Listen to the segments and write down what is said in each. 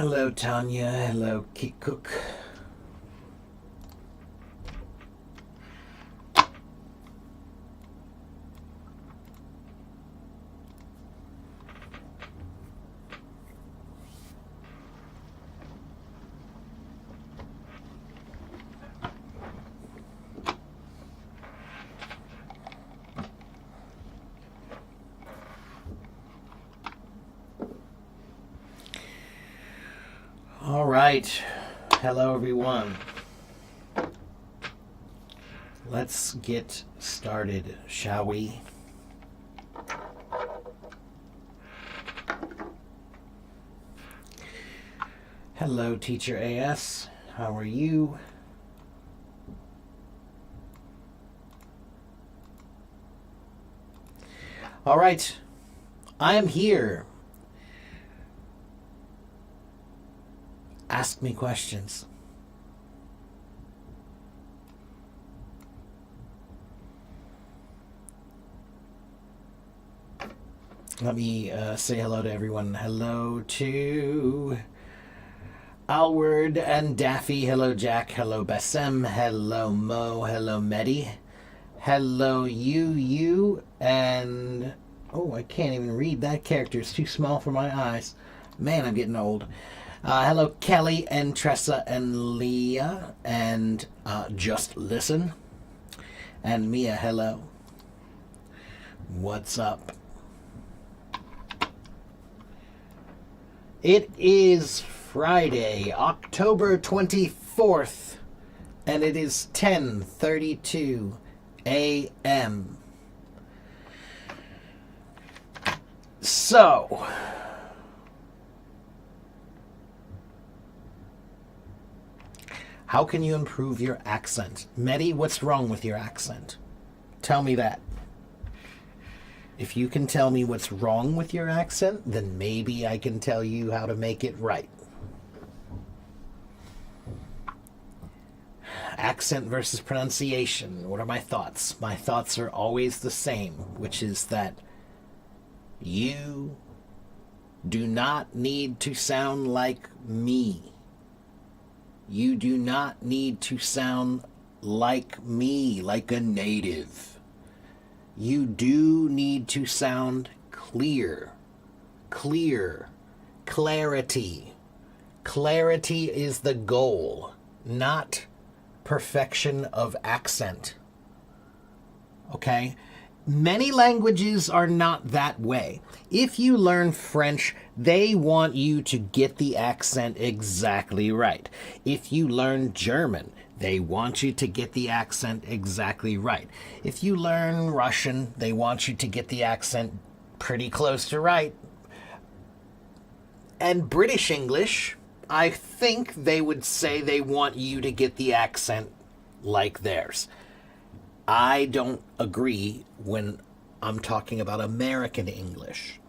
Hello, Tanya. Hello, Kit Cook. All right. Hello, everyone. Let's get started, shall we? Hello, Teacher AS. How are you? All right. I am here. Ask me questions. Let me say hello to everyone. Hello to Alward and Daffy. Hello, Jack. Hello, Bassem. Hello, Mo. Hello, Medi. Hello, you. And oh, I can't even read that character. It's too small for my eyes. Man, I'm getting old. Hello, Kelly and Tressa and Leah and Just Listen. And Mia, hello. What's up? It is Friday, October 24th, and it is 10:32 a.m. So, how can you improve your accent? Medi, what's wrong with your accent? Tell me that. If you can tell me what's wrong with your accent, then maybe I can tell you how to make it right. Accent versus pronunciation. What are my thoughts? My thoughts are always the same, which is that you do not need to sound like me. You do not need to sound like me, like a native. You do need to sound clear. Clarity. Clarity is the goal, not perfection of accent. Okay? Many languages are not that way. If you learn French, they want you to get the accent exactly right. If you learn German, they want you to get the accent exactly right. If you learn Russian, they want you to get the accent pretty close to right. And British English, I think they would say they want you to get the accent like theirs. I don't agree when I'm talking about American English.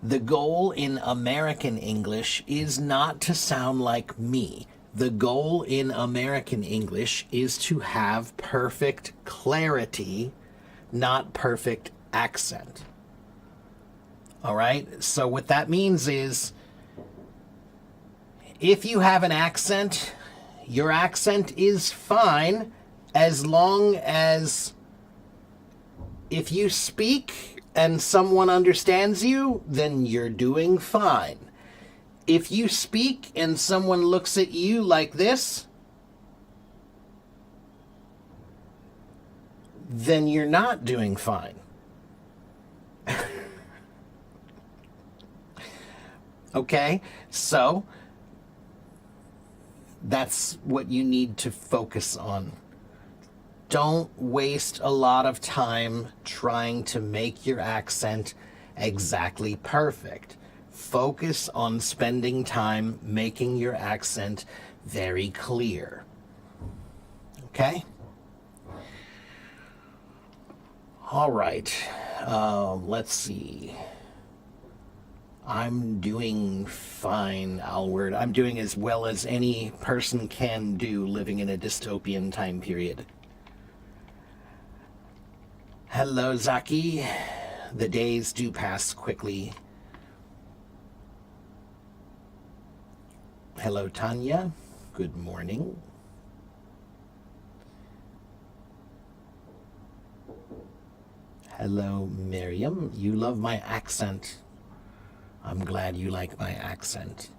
The goal in American English is not to sound like me. The goal in American English is to have perfect clarity, not perfect accent. All right? So what that means is, if you have an accent, your accent is fine as long as if you speak and someone understands you, then you're doing fine. If you speak and someone looks at you like this, then you're not doing fine. Okay? So, that's what you need to focus on. Don't waste a lot of time trying to make your accent exactly perfect. Focus on spending time making your accent very clear. Okay? All right. Let's see. I'm doing fine, Alward. I'm doing as well as any person can do living in a dystopian time period. Hello, Zaki. The days do pass quickly. Hello, Tanya. Good morning. Hello, Miriam. You love my accent. I'm glad you like my accent.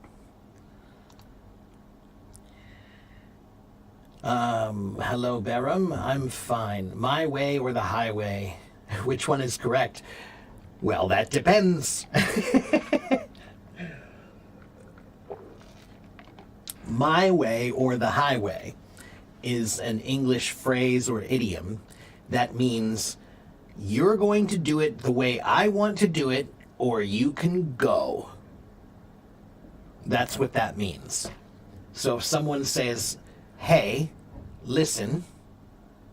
Hello, Barum. I'm fine. My way or the highway? Which one is correct? Well, that depends. My way or the highway is an English phrase or idiom that means you're going to do it the way I want to do it, or you can go. That's what that means. So if someone says, hey, listen,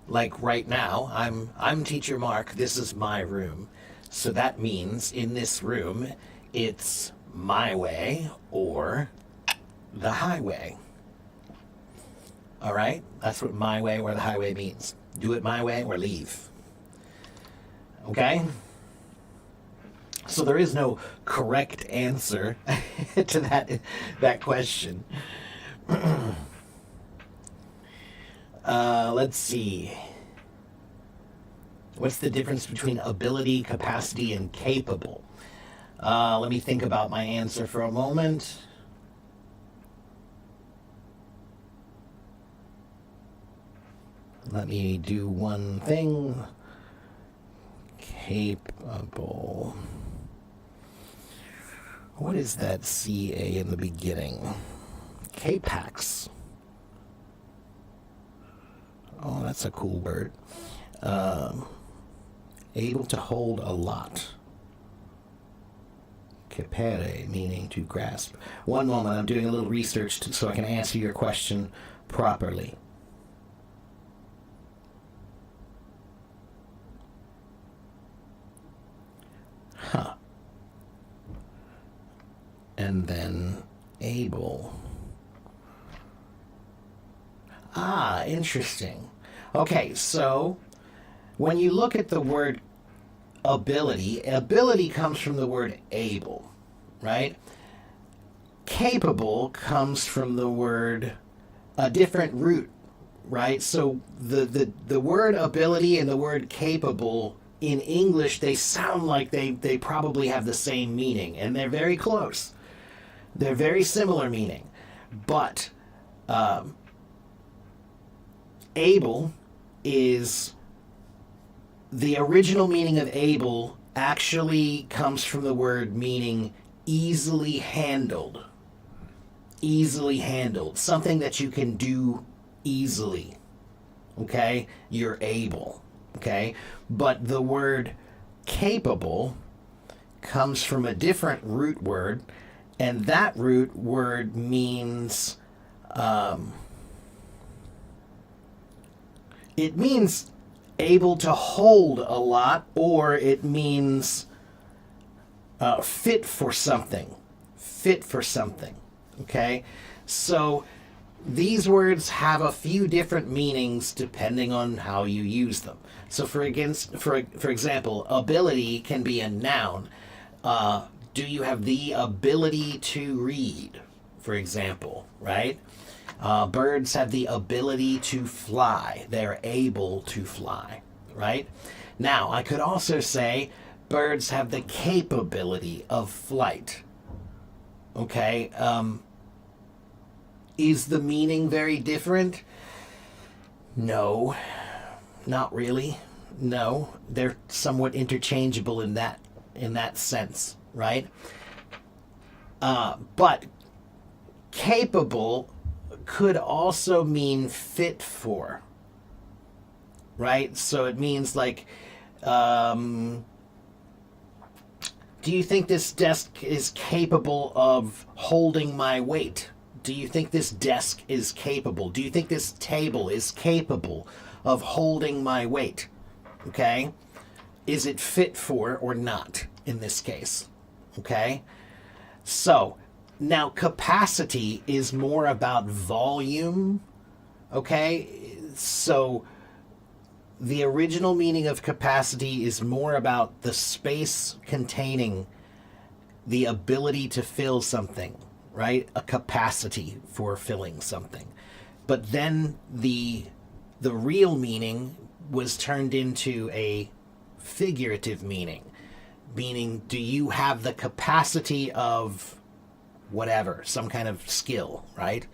like right now, I'm Teacher Mark, this is my room. So that means in this room, it's my way or the highway. All right? That's what my way or the highway means. Do it my way or leave. Okay? So there is no correct answer to that question. Let's see. What's the difference between ability, capacity, and capable? Let me think about my answer for a moment. Let me do one thing. Capable. What is that CA in the beginning? Capax. Oh, that's a cool word. Able to hold a lot. Capere, meaning to grasp. One moment, I'm doing a little research so I can answer your question properly. Huh. And then able. Ah, interesting. Okay, so when you look at the word ability, ability comes from the word able, right? Capable comes from the word, a different root, right? So the word ability and the word capable in English, they sound like they probably have the same meaning, and they're very close. They're very similar meaning. But able is, the original meaning of able actually comes from the word meaning easily handled. Easily handled. Something that you can do easily. Okay? You're able. Okay? But the word capable comes from a different root word, and that root word means it means able to hold a lot, or it means fit for something. Fit for something. Okay? So these words have a few different meanings depending on how you use them. So for example, ability can be a noun. Do you have the ability to read, for example, right? Birds have the ability to fly. They're able to fly, right? Now, I could also say birds have the capability of flight. Okay? Is the meaning very different? No, not really. No, they're somewhat interchangeable in that sense, right? But capable could also mean fit for, right? So it means like, do you think this desk is capable of holding my weight? Do you think this desk is capable? Do you think this table is capable of holding my weight? Okay? Is it fit for or not in this case? Okay? So, now capacity is more about volume. Okay? So, the original meaning of capacity is more about the space containing the ability to fill something, right? A capacity for filling something. But then the real meaning was turned into a figurative meaning, meaning do you have the capacity of whatever, some kind of skill, right?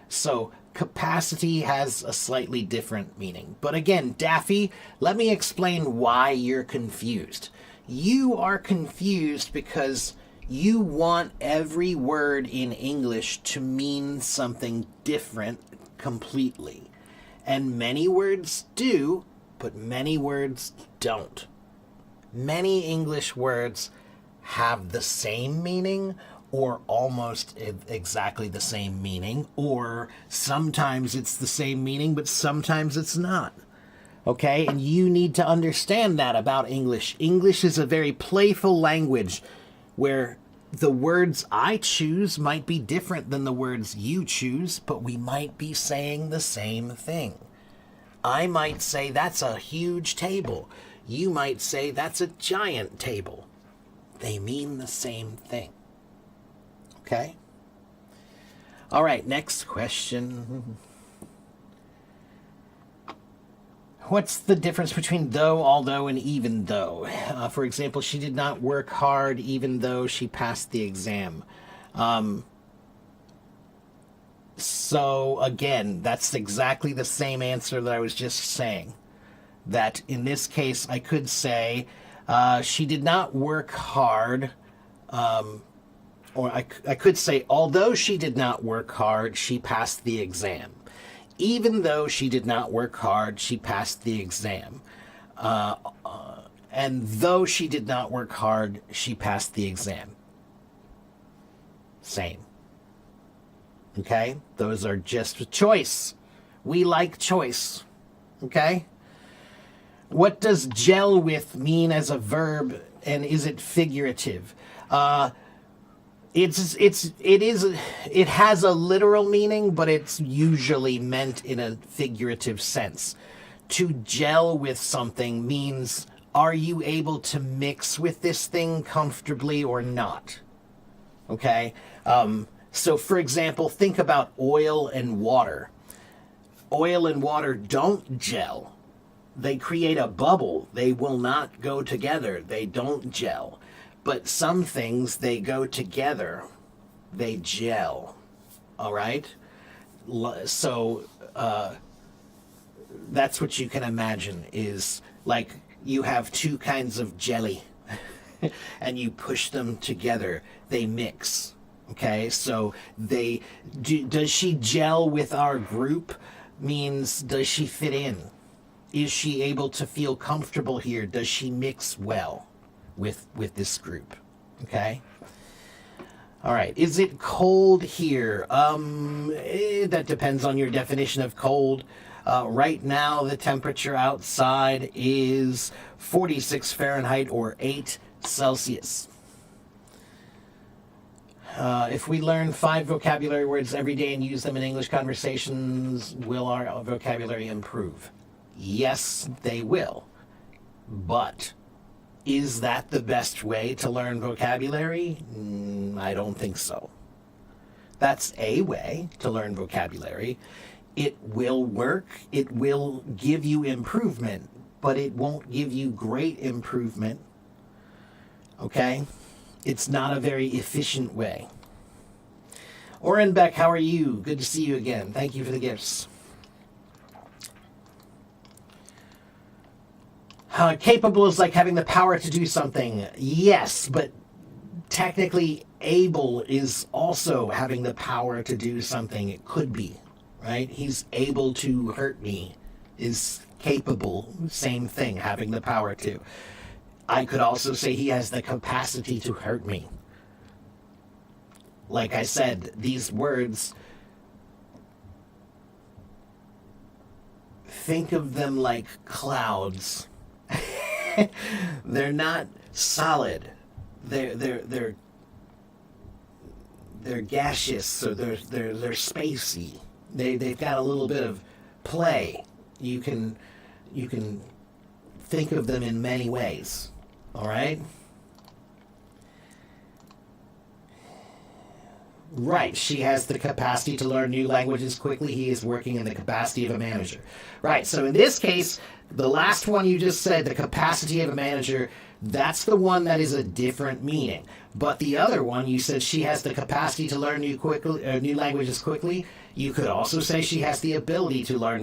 So capacity has a slightly different meaning. But again, Daffy, let me explain why you're confused. You are confused because you want every word in English to mean something different completely. And many words do, but many words don't. Many English words have the same meaning or almost exactly the same meaning, or sometimes it's the same meaning, but sometimes it's not. Okay? And you need to understand that about English. English is a very playful language where the words I choose might be different than the words you choose, but we might be saying the same thing. I might say that's a huge table. You might say that's a giant table. They mean the same thing. Okay? All right, next question. What's the difference between though, although, and even though? For example, she did not work hard even though she passed the exam. So, again, that's exactly the same answer that I was just saying. That in this case, I could say she did not work hard. Or I could say, although she did not work hard, she passed the exam. Even though she did not work hard, she passed the exam. And though she did not work hard, she passed the exam. Same. Okay? Those are just a choice. We like choice. Okay? What does gel with mean as a verb, and is it figurative? It has a literal meaning, but it's usually meant in a figurative sense. To gel with something means, are you able to mix with this thing comfortably or not? Okay? So, for example, think about oil and water. Oil and water don't gel. They create a bubble. They will not go together. They don't gel. But some things, they go together. They gel. All right? So that's what you can imagine is like you have two kinds of jelly and you push them together. They mix. Okay? So does she gel with our group? Means does she fit in? Is she able to feel comfortable here? Does she mix well with this group? Okay. All right. Is it cold here? That depends on your definition of cold. Right now, the temperature outside is 46 Fahrenheit or 8 Celsius. If we learn 5 vocabulary words every day and use them in English conversations, will our vocabulary improve? Yes, they will. But is that the best way to learn vocabulary? I don't think so. That's a way to learn vocabulary. It will work. It will give you improvement, but it won't give you great improvement. Okay? It's not a very efficient way. Oren Beck, how are you? Good to see you again. Thank you for the gifts. Capable is like having the power to do something. Yes, but technically able is also having the power to do something. It could be, right? He's able to hurt me is capable. Same thing, having the power to. I could also say he has the capacity to hurt me. Like I said, these words, think of them like clouds. They're not solid. They're gaseous, so they're spacey. They've got a little bit of play. You can think of them in many ways. All right? Right. She has the capacity to learn new languages quickly. He is working in the capacity of a manager. Right. So in this case, the last one you just said, the capacity of a manager, that's the one that is a different meaning. But the other one, you said she has the capacity to learn new languages quickly. You could also say she has the ability to learn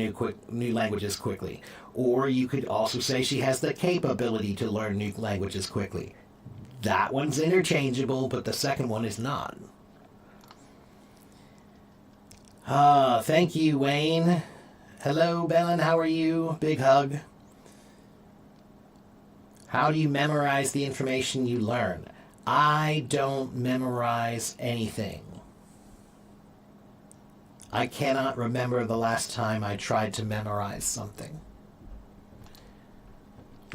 new languages quickly. Or you could also say she has the capability to learn new languages quickly. That one's interchangeable, but the second one is not. Thank you, Wayne. Hello, Belen. How are you? Big hug. How do you memorize the information you learn? I don't memorize anything. I cannot remember the last time I tried to memorize something.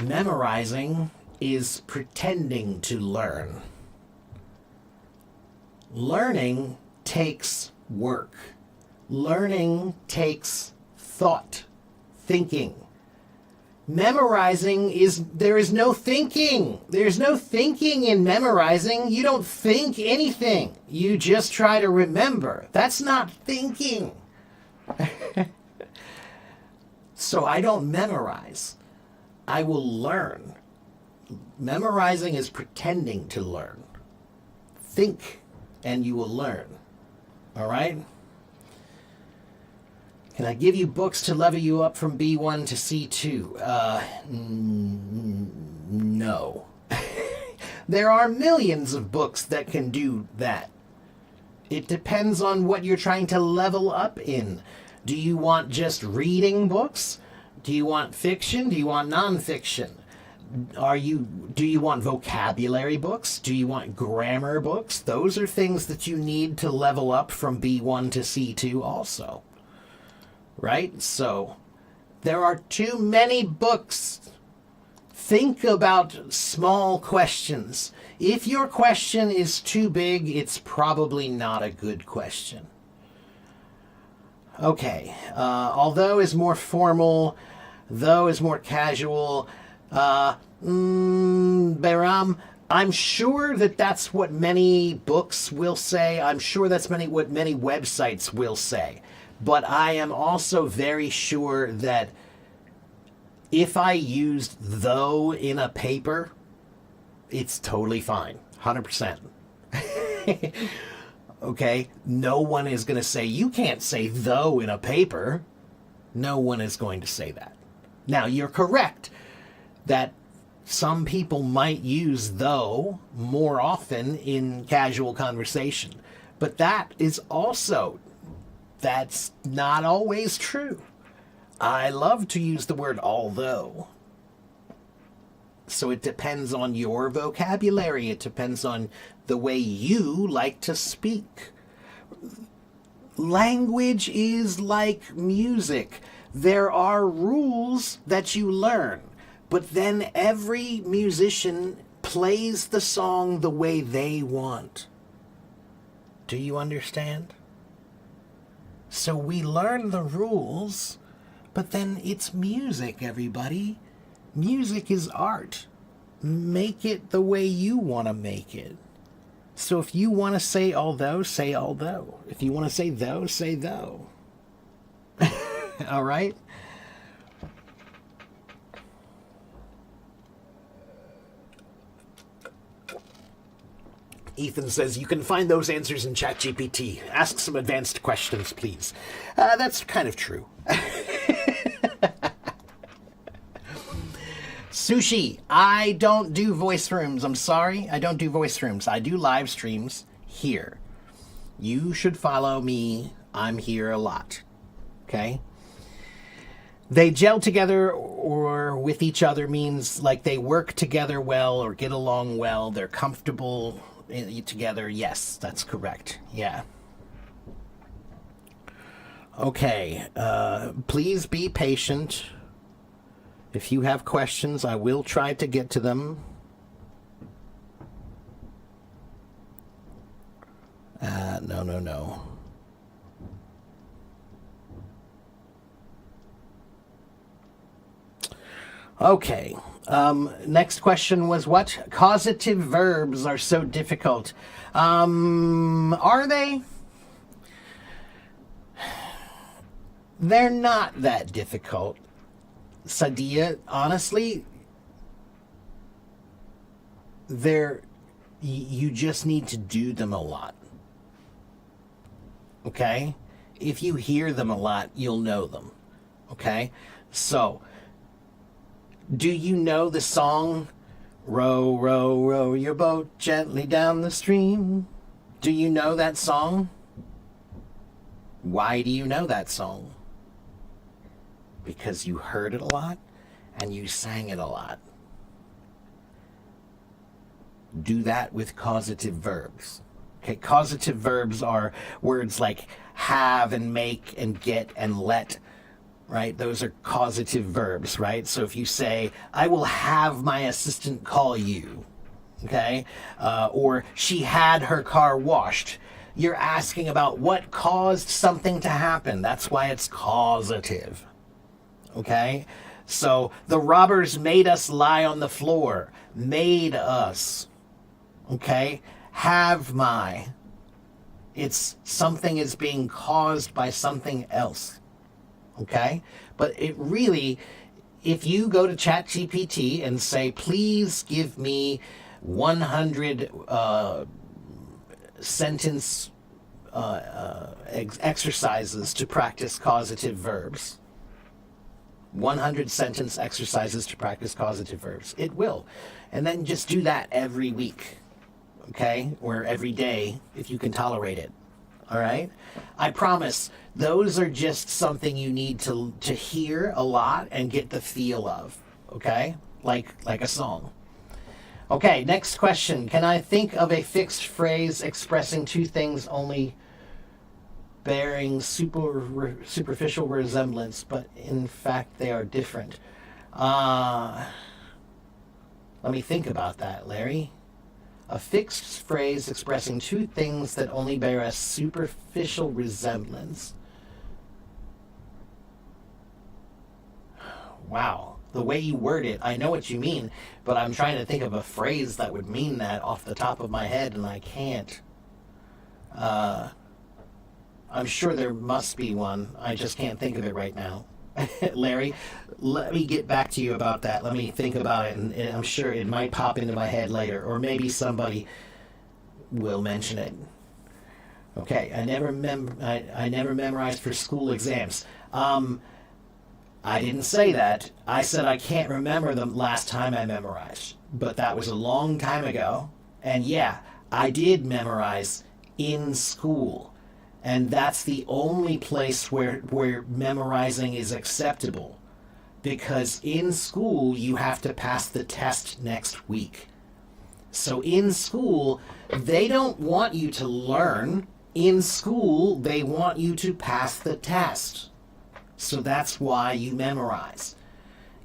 Memorizing is pretending to learn. Learning takes work. Learning takes thought, thinking. Memorizing there is no thinking. There's no thinking in memorizing. You don't think anything. You just try to remember. That's not thinking. So I don't memorize. I will learn. Memorizing is pretending to learn. Think and you will learn. All right? Can I give you books to level you up from B1 to C2? No. There are millions of books that can do that. It depends on what you're trying to level up in. Do you want just reading books? Do you want fiction? Do you want nonfiction? Do you want vocabulary books? Do you want grammar books? Those are things that you need to level up from B1 to C2 also. Right? So, there are too many books. Think about small questions. If your question is too big, it's probably not a good question. Okay. Although is more formal, though is more casual. Behram, I'm sure that's what many books will say. I'm sure that's what many websites will say. But I am also very sure that if I used though in a paper, it's totally fine. 100%. Okay? No one is going to say, you can't say though in a paper. No one is going to say that. Now, you're correct that some people might use though more often in casual conversation. But that's not always true. I love to use the word although. So it depends on your vocabulary. It depends on the way you like to speak. Language is like music. There are rules that you learn, but then every musician plays the song the way they want. Do you understand? So we learn the rules, but then it's music, everybody. Music is art. Make it the way you want to make it. So if you want to say although, say although. If you want to say though, say though. All right? Ethan says, you can find those answers in ChatGPT. Ask some advanced questions, please. That's kind of true. Sushi, I don't do voice rooms. I'm sorry, I don't do voice rooms. I do live streams here. You should follow me. I'm here a lot. Okay? They gel together or with each other means like they work together well or get along well. They're comfortable together. Yes, that's correct. Yeah. Okay. Please be patient. If you have questions, I will try to get to them. No. Okay. Next question was, what causative verbs are so difficult? Are they? They're not that difficult. Sadia, honestly, you just need to do them a lot. Okay? If you hear them a lot, you'll know them. Okay? So, do you know the song, Row, row, row your boat gently down the stream? Do you know that song? Why do you know that song? Because you heard it a lot and you sang it a lot. Do that with causative verbs. Okay, causative verbs are words like have and make and get and let, right? Those are causative verbs, right? So if you say, I will have my assistant call you, okay? Or she had her car washed. You're asking about what caused something to happen. That's why it's causative, okay? So the robbers made us lie on the floor. Made us, okay? Have my. It's something is being caused by something else. Okay? But it really, if you go to ChatGPT and say, please give me 100 sentence exercises to practice causative verbs, 100 sentence exercises to practice causative verbs, it will. And then just do that every week. Okay? Or every day, if you can tolerate it. All right? I promise those are just something you need to hear a lot and get the feel of. Okay? Like a song. Okay, next question. Can I think of a fixed phrase expressing two things only bearing superficial resemblance, but in fact they are different? Let me think about that, Larry. A fixed phrase expressing two things that only bear a superficial resemblance. Wow. The way you word it, I know what you mean, but I'm trying to think of a phrase that would mean that off the top of my head, and I can't. I'm sure there must be one. I just can't think of it right now. Larry, let me get back to you about that. Let me think about it, and I'm sure it might pop into my head later, or maybe somebody will mention it. Okay, I never memorized for school exams. I didn't say that. I said I can't remember the last time I memorized, but that was a long time ago. And yeah, I did memorize in school. And that's the only place where memorizing is acceptable. Because in school, you have to pass the test next week. So in school, they don't want you to learn. In school, they want you to pass the test. So that's why you memorize.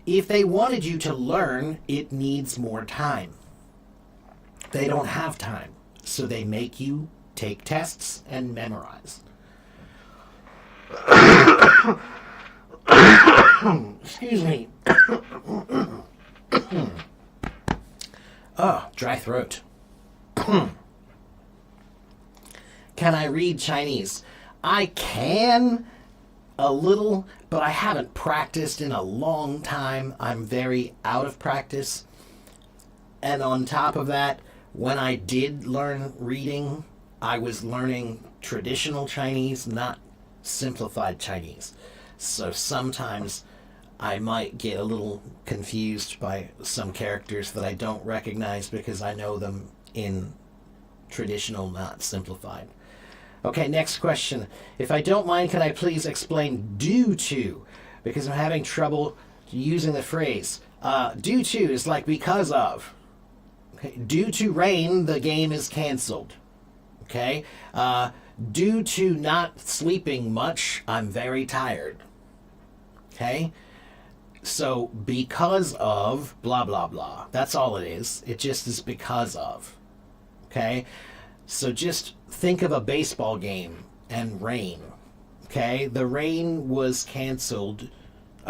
If they wanted you to learn, it needs more time. They don't have time. So they make you take tests and memorize. Excuse me. Oh, dry throat. Can I read Chinese? I can a little, but I haven't practiced in a long time. I'm very out of practice. And on top of that, when I did learn reading, I was learning traditional Chinese, not simplified Chinese. So sometimes I might get a little confused by some characters that I don't recognize because I know them in traditional, not simplified. Okay, next question. If I don't mind, can I please explain due to? Because I'm having trouble using the phrase. Due to is like because of. Okay, due to rain, the game is canceled. Okay? Due to not sleeping much, I'm very tired. Okay? So, because of blah, blah, blah. That's all it is. It just is because of. Okay? So just think of a baseball game and rain. Okay? The rain was canceled.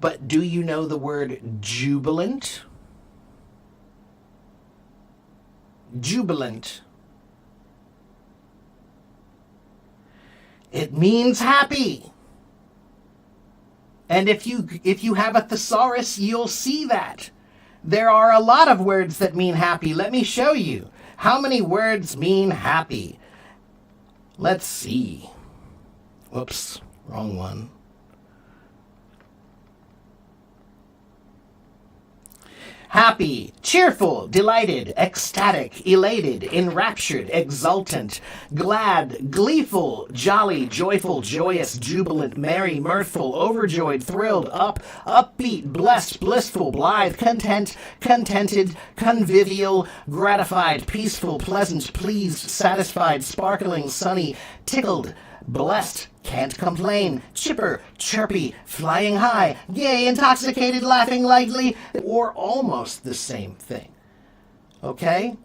But do you know the word jubilant? Jubilant. It means happy. And if you have a thesaurus, you'll see that. There are a lot of words that mean happy. Let me show you. How many words mean happy? Let's see. Whoops, wrong one. Happy, cheerful, delighted, ecstatic, elated, enraptured, exultant, glad, gleeful, jolly, joyful, joyous, jubilant, merry, mirthful, overjoyed, thrilled, upbeat, blessed, blissful, blithe, content, contented, convivial, gratified, peaceful, pleasant, pleased, satisfied, sparkling, sunny, tickled, blessed, can't complain, chipper, chirpy, flying high, gay, intoxicated, laughing lightly, or almost the same thing. Okay?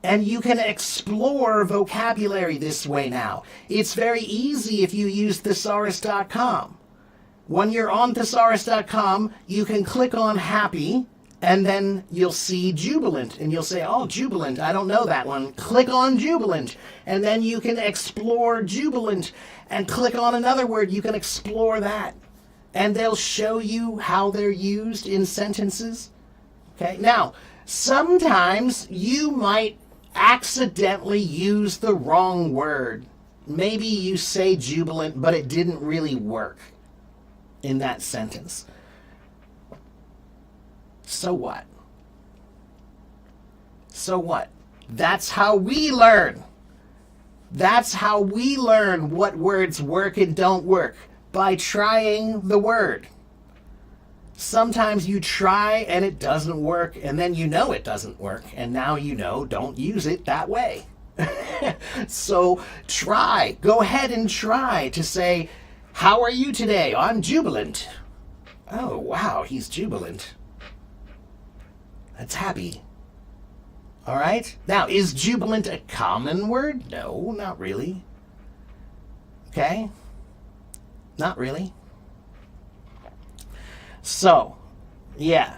And you can explore vocabulary this way now. It's very easy if you use thesaurus.com. When you're on thesaurus.com, you can click on happy, and then you'll see jubilant, and you'll say, oh, jubilant, I don't know that one. Click on jubilant, and then you can explore jubilant, and click on another word, you can explore that. And they'll show you how they're used in sentences. Okay, now, sometimes you might accidentally use the wrong word. Maybe you say jubilant, but it didn't really work in that sentence. So what? So what? That's how we learn. That's how we learn what words work and don't work, by trying the word. Sometimes you try and it doesn't work, and then you know it doesn't work, and now you know don't use it that way. So try. Go ahead and try to say, how are you today? I'm jubilant. Oh, wow, he's jubilant. That's happy. All right? Now, is jubilant a common word? No, not really. Okay? Not really. So, yeah.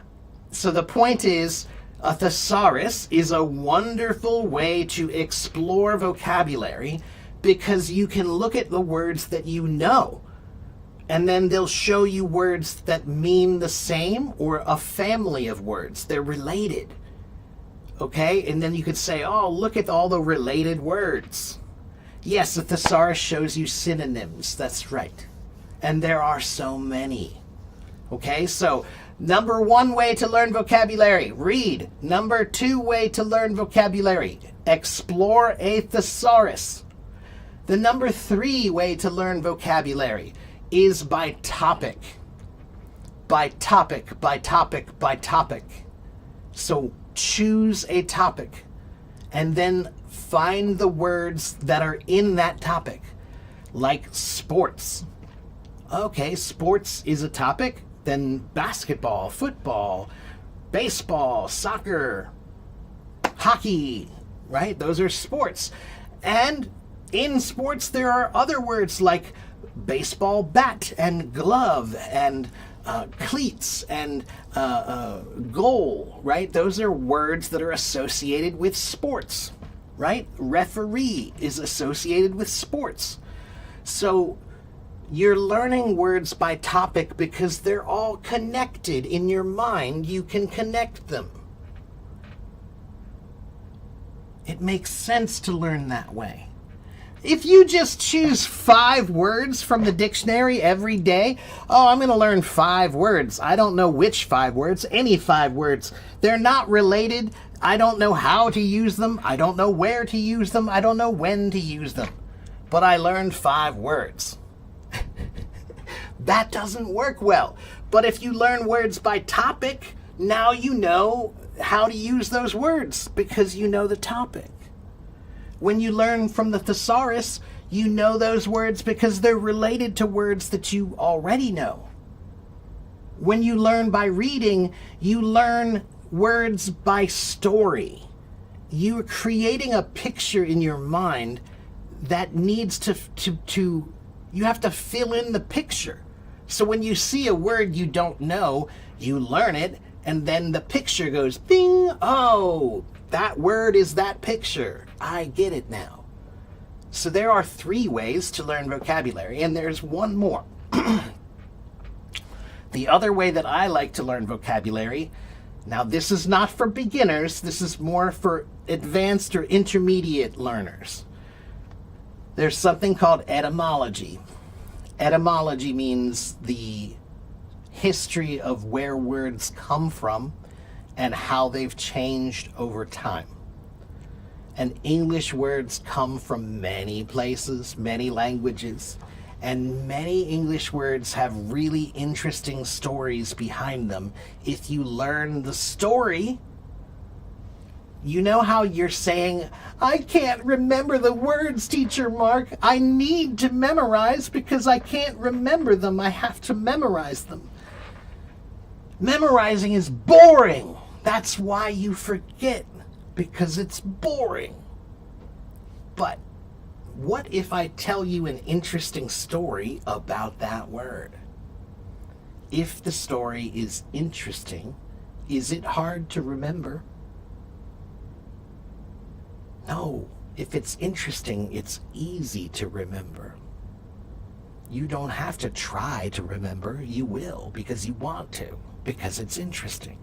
So the point is, a thesaurus is a wonderful way to explore vocabulary because you can look at the words that you know, and then they'll show you words that mean the same or a family of words. They're related. Okay? And then you could say, oh, look at all the related words. Yes, the thesaurus shows you synonyms. That's right. And there are so many. Okay? So, number 1 way to learn vocabulary, read. Number 2 way to learn vocabulary, explore a thesaurus. The number 3 way to learn vocabulary is by topic. By topic, by topic, by topic. So choose a topic and then find the words that are in that topic. Like sports. Okay, sports is a topic. Then basketball, football, baseball, soccer, hockey, right? Those are sports. And in sports, there are other words like baseball bat and glove and cleats and goal, right? Those are words that are associated with sports, right? Referee is associated with sports. So you're learning words by topic because they're all connected in your mind. You can connect them. It makes sense to learn that way. If you just choose 5 words from the dictionary every day, oh, I'm going to learn 5 words. I don't know which 5 words, any 5 words. They're not related. I don't know how to use them. I don't know where to use them. I don't know when to use them. But I learned 5 words. That doesn't work well. But if you learn words by topic, now you know how to use those words because you know the topic. When you learn from the thesaurus, you know those words because they're related to words that you already know. When you learn by reading, you learn words by story. You're creating a picture in your mind that needs to you have to fill in the picture. So when you see a word you don't know, you learn it, and then the picture goes bing. Oh, that word is that picture. I get it now. So there are 3 ways to learn vocabulary, and there's one more. The other way that I like to learn vocabulary, now this is not for beginners, this is more for advanced or intermediate learners. There's something called etymology. Etymology means the history of where words come from and how they've changed over time. And English words come from many places, many languages, and many English words have really interesting stories behind them. If you learn the story, you know how you're saying, I can't remember the words, Teacher Mark. I need to memorize because I can't remember them. I have to memorize them. Memorizing is boring. That's why you forget, because it's boring. But what if I tell you an interesting story about that word? If the story is interesting, is it hard to remember? No. If it's interesting, it's easy to remember. You don't have to try to remember. You will, because you want to, because it's interesting.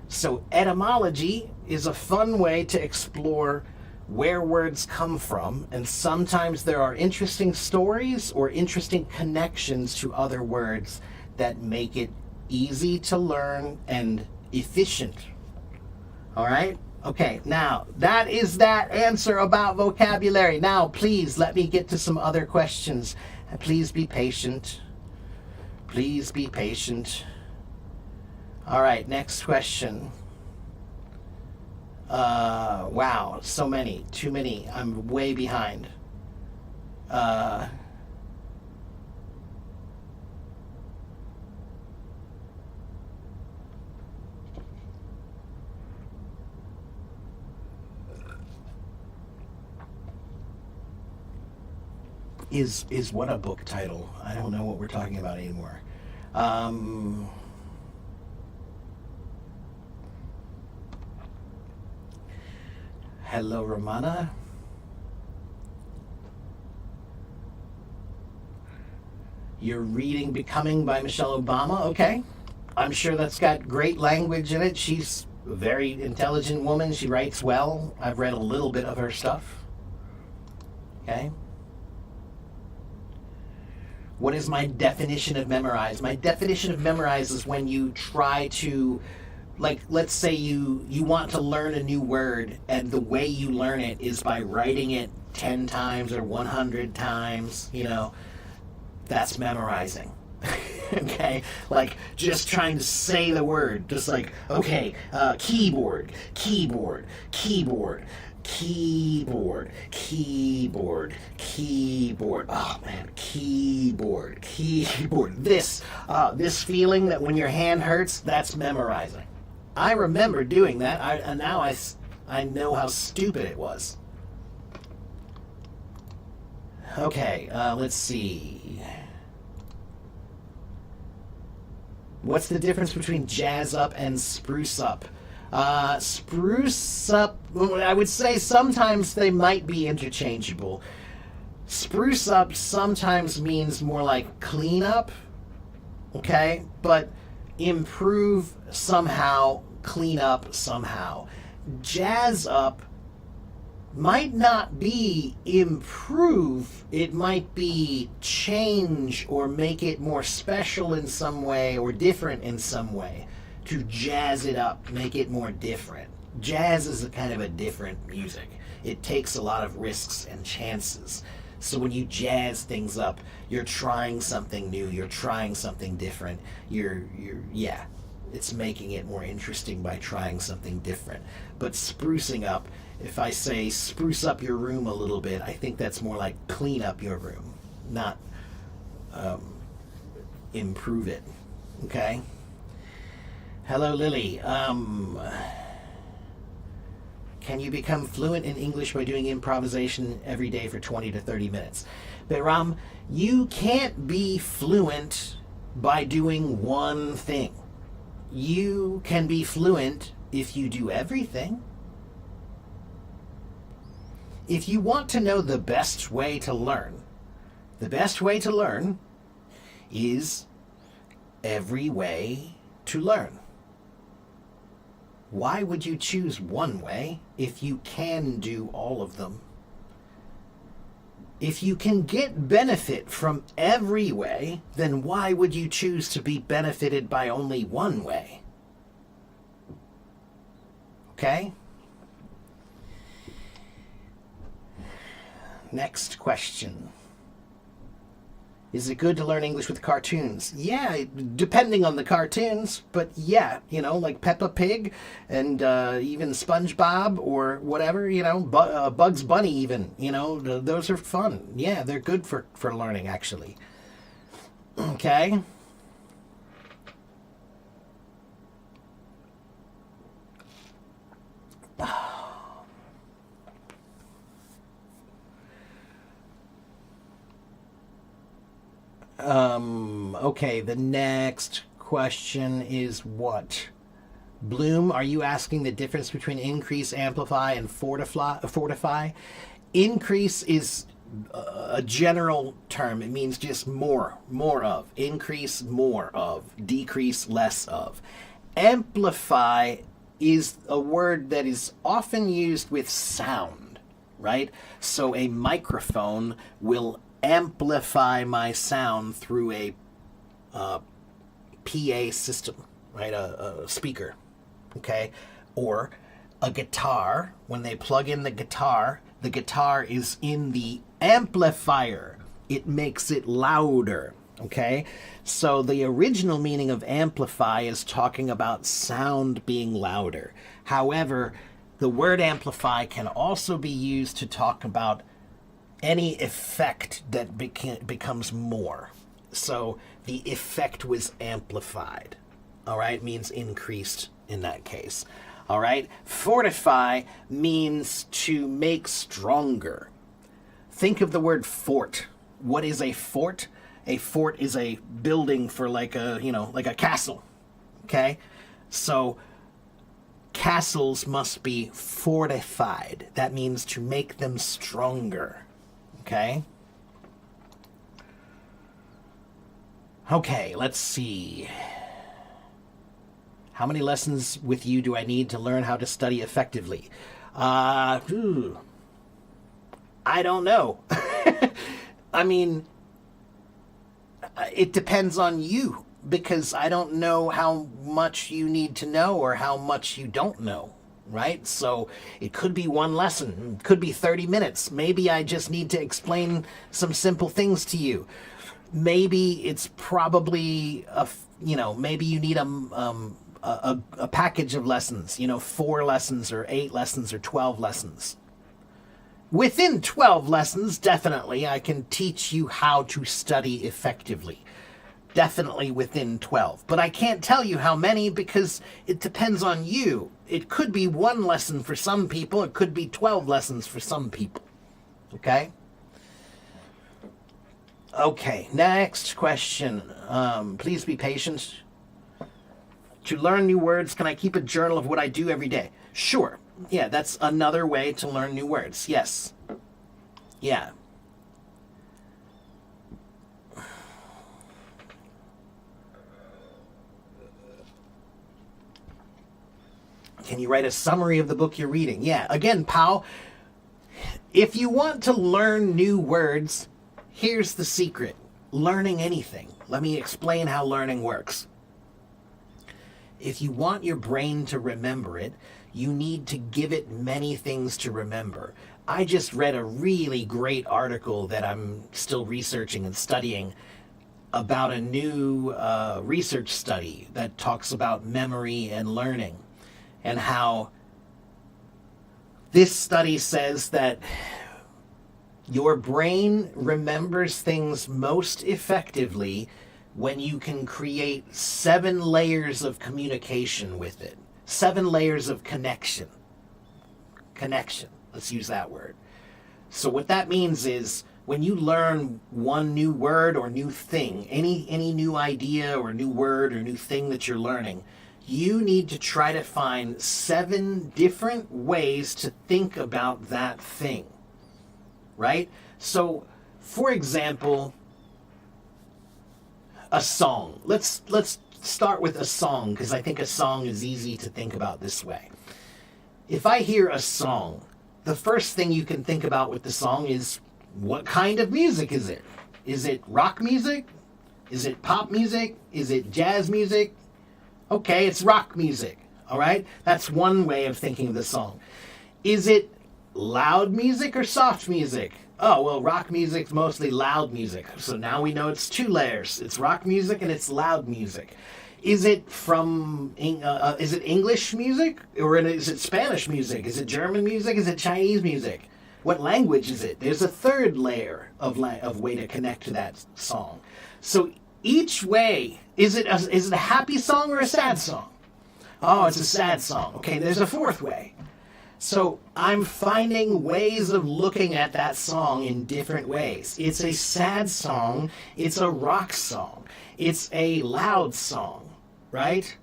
So etymology is a fun way to explore where words come from, and sometimes there are interesting stories or interesting connections to other words that make it easy to learn and efficient. All right? Okay, now that is that answer about vocabulary. Now, please let me get to some other questions. Please be patient. Please be patient. All right, next question. Wow, so many, too many. I'm way behind. Is what a book title? I don't know what we're talking about anymore. Hello, Romana. You're reading Becoming by Michelle Obama. Okay. I'm sure that's got great language in it. She's a very intelligent woman. She writes well. I've read a little bit of her stuff. Okay. What is my definition of memorize? My definition of memorize is when you try to, like, let's say you want to learn a new word, and the way you learn it is by writing it 10 times or 100 times, that's memorizing. Okay? Like, just trying to say the word. Just like, okay, keyboard, keyboard, keyboard, keyboard, keyboard, keyboard. Oh man, keyboard, keyboard. This feeling that when your hand hurts, that's memorizing. I remember doing that, and now I know how stupid it was. Okay, let's see. What's the difference between jazz up and spruce up? Spruce up, I would say sometimes they might be interchangeable. Spruce up sometimes means more like clean up, okay? But improve somehow, clean up somehow. Jazz up might not be improve, it might be change or make it more special in some way or different in some way. To jazz it up, make it more different. Jazz is a kind of a different music. It takes a lot of risks and chances. So when you jazz things up, you're trying something new, you're trying something different. It's making it more interesting by trying something different. But sprucing up, if I say spruce up your room a little bit, I think that's more like clean up your room, not improve it. Okay? Hello, Lily. Can you become fluent in English by doing improvisation every day for 20 to 30 minutes? Behram, you can't be fluent by doing one thing. You can be fluent if you do everything. If you want to know the best way to learn, the best way to learn is every way to learn. Why would you choose one way if you can do all of them? If you can get benefit from every way, then why would you choose to be benefited by only one way? Okay? Next question. Is it good to learn English with cartoons? Yeah, depending on the cartoons, but yeah, like Peppa Pig and even SpongeBob or whatever, Bugs Bunny even, those are fun. Yeah, they're good for learning, actually. Okay. Okay, the next question is what? Bloom, are you asking the difference between increase, amplify, and fortify? Increase is a general term. It means just more of. Increase, more of. Decrease, less of. Amplify is a word that is often used with sound, right? So a microphone will amplify my sound through a PA system, right? A speaker, okay? Or a guitar, when they plug in the guitar is in the amplifier. It makes it louder, okay? So the original meaning of amplify is talking about sound being louder. However, the word amplify can also be used to talk about any effect that becomes more. So the effect was amplified. All right, means increased in that case. All right, fortify means to make stronger. Think of the word fort. What is a fort? A fort is a building for like a castle. Okay, so castles must be fortified. That means to make them stronger. Okay. Okay, let's see. How many lessons with you do I need to learn how to study effectively? I don't know. I mean, it depends on you, because I don't know how much you need to know or how much you don't know, right? So it could be one lesson, it could be 30 minutes. Maybe I just need to explain some simple things to you. Maybe it's probably maybe you need a package of lessons, 4 lessons or 8 lessons or 12 lessons. Within 12 lessons, definitely, I can teach you how to study effectively. Definitely within 12. But I can't tell you how many because it depends on you. It could be 1 lesson for some people. It could be 12 lessons for some people. Okay? Okay, next question. Please be patient. To learn new words, can I keep a journal of what I do every day? Sure. Yeah, that's another way to learn new words. Yes. Yeah. Can you write a summary of the book you're reading? Yeah. Again, pal, if you want to learn new words, here's the secret. Learning anything. Let me explain how learning works. If you want your brain to remember it, you need to give it many things to remember. I just read a really great article that I'm still researching and studying about a new research study that talks about memory and learning, and how this study says that your brain remembers things most effectively when you can create 7 layers of communication with it. 7 layers of connection. Connection. Let's use that word. So what that means is when you learn one new word or new thing, any new idea or new word or new thing that you're learning, you need to try to find 7 different ways to think about that thing, right? So, for example, a song. Let's start with a song, because I think a song is easy to think about this way. If I hear a song, the first thing you can think about with the song is, what kind of music is it? Is it rock music? Is it pop music? Is it jazz music? Okay, it's rock music. All right? That's one way of thinking of the song. Is it loud music or soft music? Oh, well, rock music's mostly loud music. So now we know it's 2 layers. It's rock music and it's loud music. Is it is it English music? Or is it Spanish music? Is it German music? Is it Chinese music? What language is it? There's a 3rd layer of way to connect to that song. So each way, is it a happy song or a sad song? Oh, it's a sad song. Okay, there's a 4th way. So I'm finding ways of looking at that song in different ways. It's a sad song. It's a rock song. It's a loud song, right?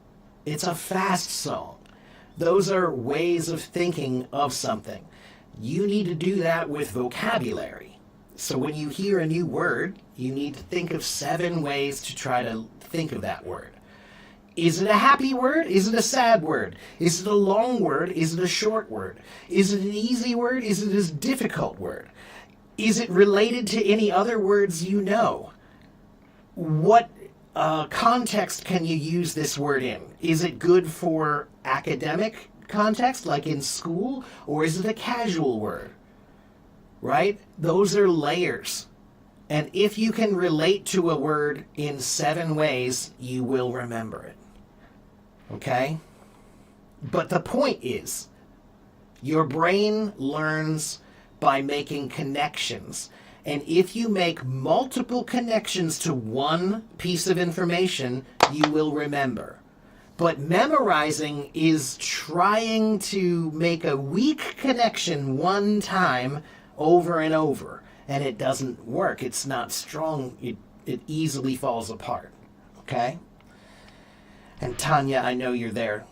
It's a fast song. Those are ways of thinking of something. You need to do that with vocabulary. So when you hear a new word, you need to think of 7 ways to try to think of that word. Is it a happy word? Is it a sad word? Is it a long word? Is it a short word? Is it an easy word? Is it a difficult word? Is it related to any other words you know? What context can you use this word in? Is it good for academic context, like in school? Or is it a casual word? Right? Those are layers. And if you can relate to a word in 7 ways, you will remember it. Okay? But the point is, your brain learns by making connections. And if you make multiple connections to one piece of information, you will remember. But memorizing is trying to make a weak connection one time over and over. And it doesn't work. It's not strong. It easily falls apart. Okay? And Tanya, I know you're there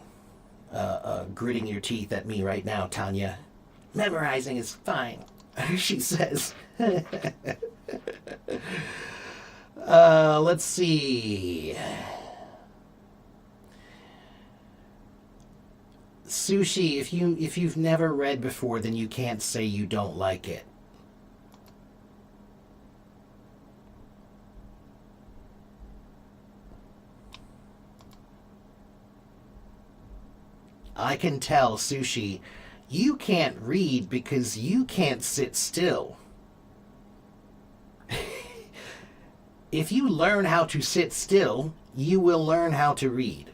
gritting your teeth at me right now, Tanya. Memorizing is fine, she says. Let's see. Sushi, if you've never read before, then you can't say you don't like it. I can tell, Sushi, you can't read because you can't sit still. If you learn how to sit still, you will learn how to read.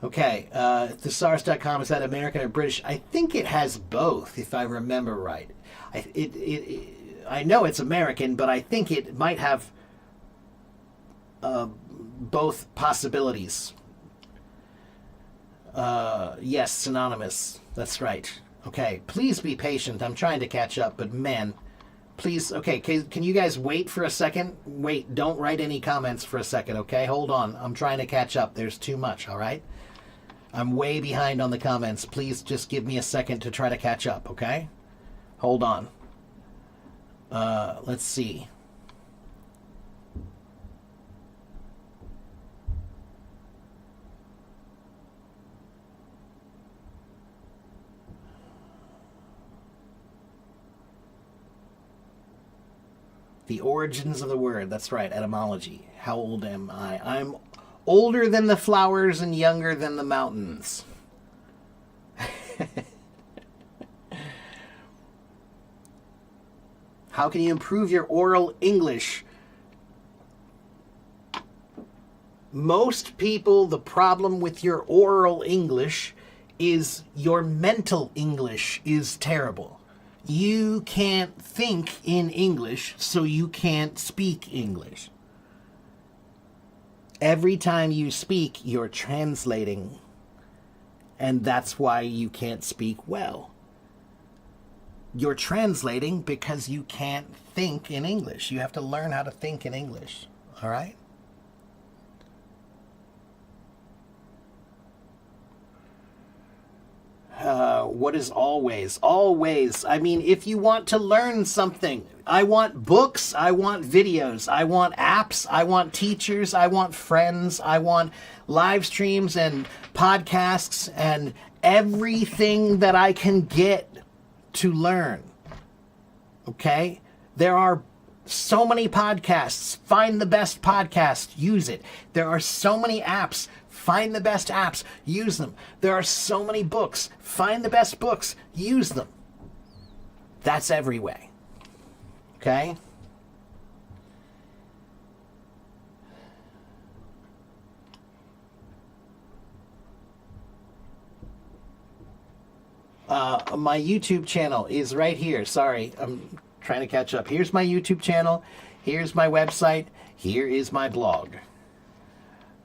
Okay, thesaurus.com, is that American or British? I think it has both, if I remember right. I know it's American, but I think it might have both possibilities. Yes, synonymous. That's right. Okay, please be patient. I'm trying to catch up, but man, please. Okay, can you guys wait for a second? Wait, don't write any comments for a second, okay? Hold on. I'm trying to catch up. There's too much, all right? I'm way behind on the comments. Please just give me a second to try to catch up, okay? Hold on. Let's see. The origins of the word. That's right, etymology. How old am I? I'm older than the flowers and younger than the mountains. How can you improve your oral English? Most people, the problem with your oral English is your mental English is terrible. You can't think in English, so you can't speak English. Every time you speak, you're translating. And that's why you can't speak well. You're translating because you can't think in English. You have to learn how to think in English. All right? What is always? Always. I mean, if you want to learn something, I want books, I want videos, I want apps, I want teachers, I want friends, I want live streams and podcasts and everything that I can get to learn. Okay? There are so many podcasts. Find the best podcast, use it. There are so many apps. Find the best apps, use them. There are so many books. Find the best books, use them. That's every way. Okay? My YouTube channel is right here. Sorry, I'm trying to catch up. Here's my YouTube channel. Here's my website. Here is my blog.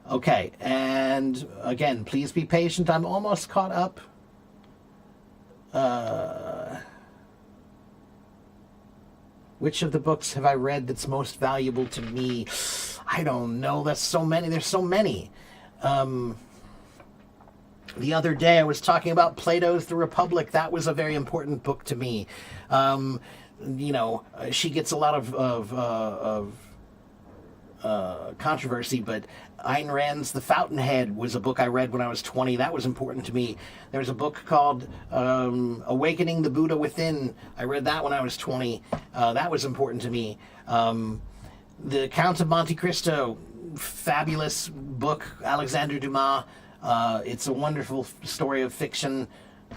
Okay, and again, please be patient. I'm almost caught up. Which of the books have I read that's most valuable to me? I don't know. That's so many. There's so many. The other day I was talking about Plato's The Republic. That was a very important book to me. She gets a lot of controversy, but Ayn Rand's The Fountainhead was a book I read when I was 20. That was important to me. There's a book called Awakening the Buddha Within. I read that when I was 20. That was important to me. The Count of Monte Cristo, fabulous book, Alexander Dumas. It's a wonderful story of fiction,